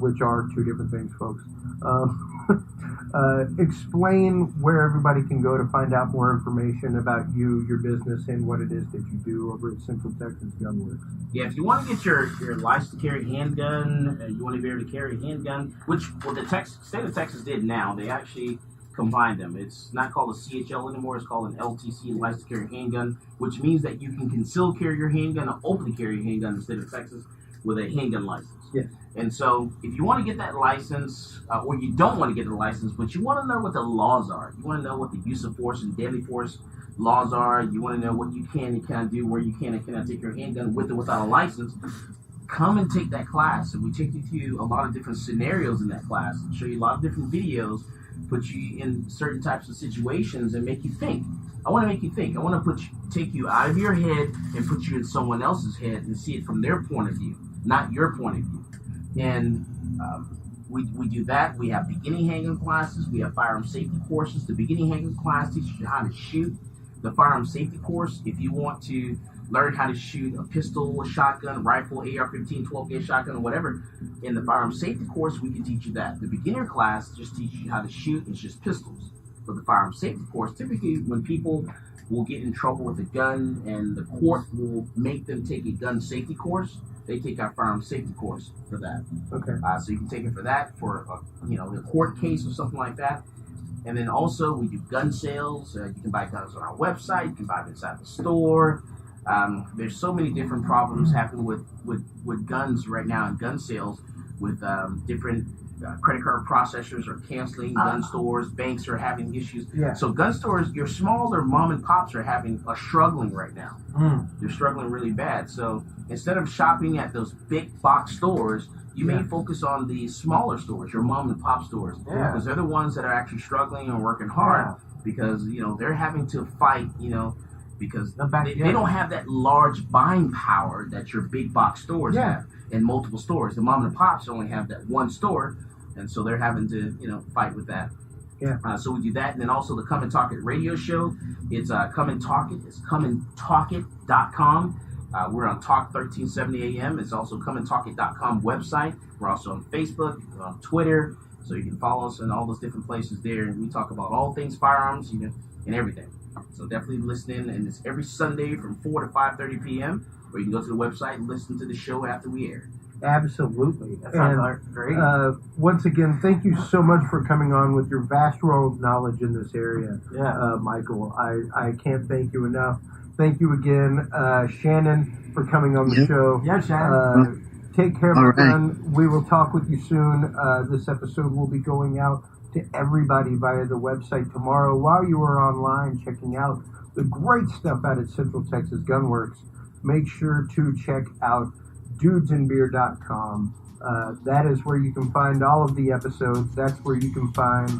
which are two different things, folks. Explain where everybody can go to find out more information about you, your business, and what it is that you do over at Central Texas Gunworks.
Yeah, if you want to get your license to carry handgun, you want to be able to carry a handgun, which the state of Texas did now. They actually combined them. It's not called a CHL anymore. It's called an LTC, license to carry handgun, which means that you can conceal carry your handgun or openly carry your handgun in the state of Texas with a handgun license.
Yes.
And so if you want to get that license, or you don't want to get the license, but you want to know what the laws are, you want to know what the use of force and deadly force laws are, you want to know what you can and cannot do, where you can and cannot take your handgun with or without a license, come and take that class. And we take you through a lot of different scenarios in that class and show you a lot of different videos, put you in certain types of situations and make you think. I want to make you think. I want to take you out of your head and put you in someone else's head and see it from their point of view, not your point of view. And we do that. We have beginning handgun classes. We have firearm safety courses. The beginning handgun class teaches you how to shoot. The firearm safety course, if you want to learn how to shoot a pistol, a shotgun, rifle, AR-15, 12-gauge shotgun, or whatever, in the firearm safety course, we can teach you that. The beginner class just teaches you how to shoot. It's just pistols. But the firearm safety course, typically when people will get in trouble with a gun and the court will make them take a gun safety course, they take our firearm safety course for that.
Okay.
So you can take it for that, for a court case or something like that. And then also we do gun sales. You can buy guns on our website. You can buy them inside the store. There's so many different problems happening with guns right now and gun sales, with different credit card processors are canceling gun stores. Banks are having issues.
Yeah.
So gun stores, your smaller mom and pops are struggling right now. They're struggling really bad. So instead of shopping at those big box stores, you may focus on the smaller stores, your mom and pop stores, because they're the ones that are actually struggling and working hard because they're having to fight, because they don't have that large buying power that your big box stores have in multiple stores. The mom and pops only have that one store, and so they're having to fight with that. So we do that, and then also the Come and Talk It radio show. It's Come and Talk It. It's comeandtalkit.com. We're on Talk 1370 AM. It's also comeandtalkit.com website. We're also on Facebook, on Twitter, so you can follow us in all those different places there. And we talk about all things firearms, and everything. So definitely listen in, and it's every Sunday from 4 to 5:30 p.m. Or you can go to the website and listen to the show after we air.
Absolutely.
That sounds great.
Once again, thank you so much for coming on with your vast world knowledge in this area, Michael. I can't thank you enough. Thank you again, Shannon, for coming on the show.
Yeah, Shannon.
Take care, my friend. We will talk with you soon. This episode will be going out to everybody via the website tomorrow. While you are online checking out the great stuff out at Central Texas Gunworks, make sure to check out dudesandbeer.com. That is where you can find all of the episodes. That's where you can find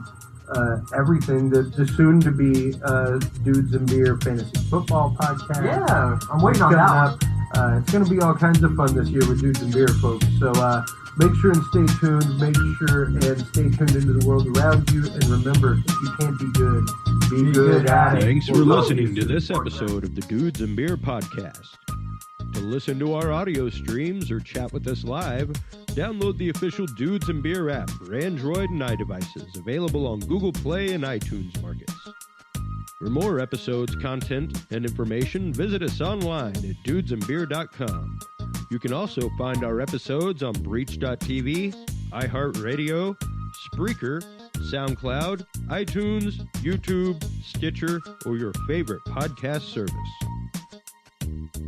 everything. The soon-to-be Dudes and Beer Fantasy Football podcast.
Yeah, I'm waiting on that one.
It's going to be all kinds of fun this year with Dudes and Beer, folks. So make sure and stay tuned. Make sure and stay tuned into the world around you. And remember, if you can't be good, be good at it.
Thanks for listening to this episode of the Dudes and Beer podcast. To listen to our audio streams or chat with us live, download the official Dudes and Beer app for Android and iDevices, available on Google Play and iTunes markets. For more episodes, content, and information, visit us online at dudesandbeer.com. You can also find our episodes on Breach.tv, iHeartRadio, Spreaker, SoundCloud, iTunes, YouTube, Stitcher, or your favorite podcast service.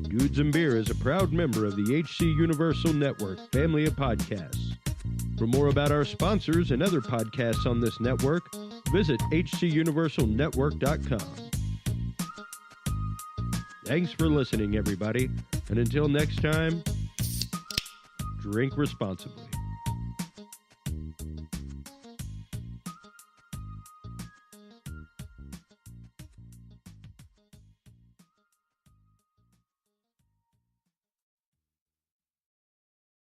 Dudes and Beer is a proud member of the HC Universal Network family of podcasts. For more about our sponsors and other podcasts on this network, visit hcuniversalnetwork.com. Thanks for listening, everybody. And until next time, drink responsibly.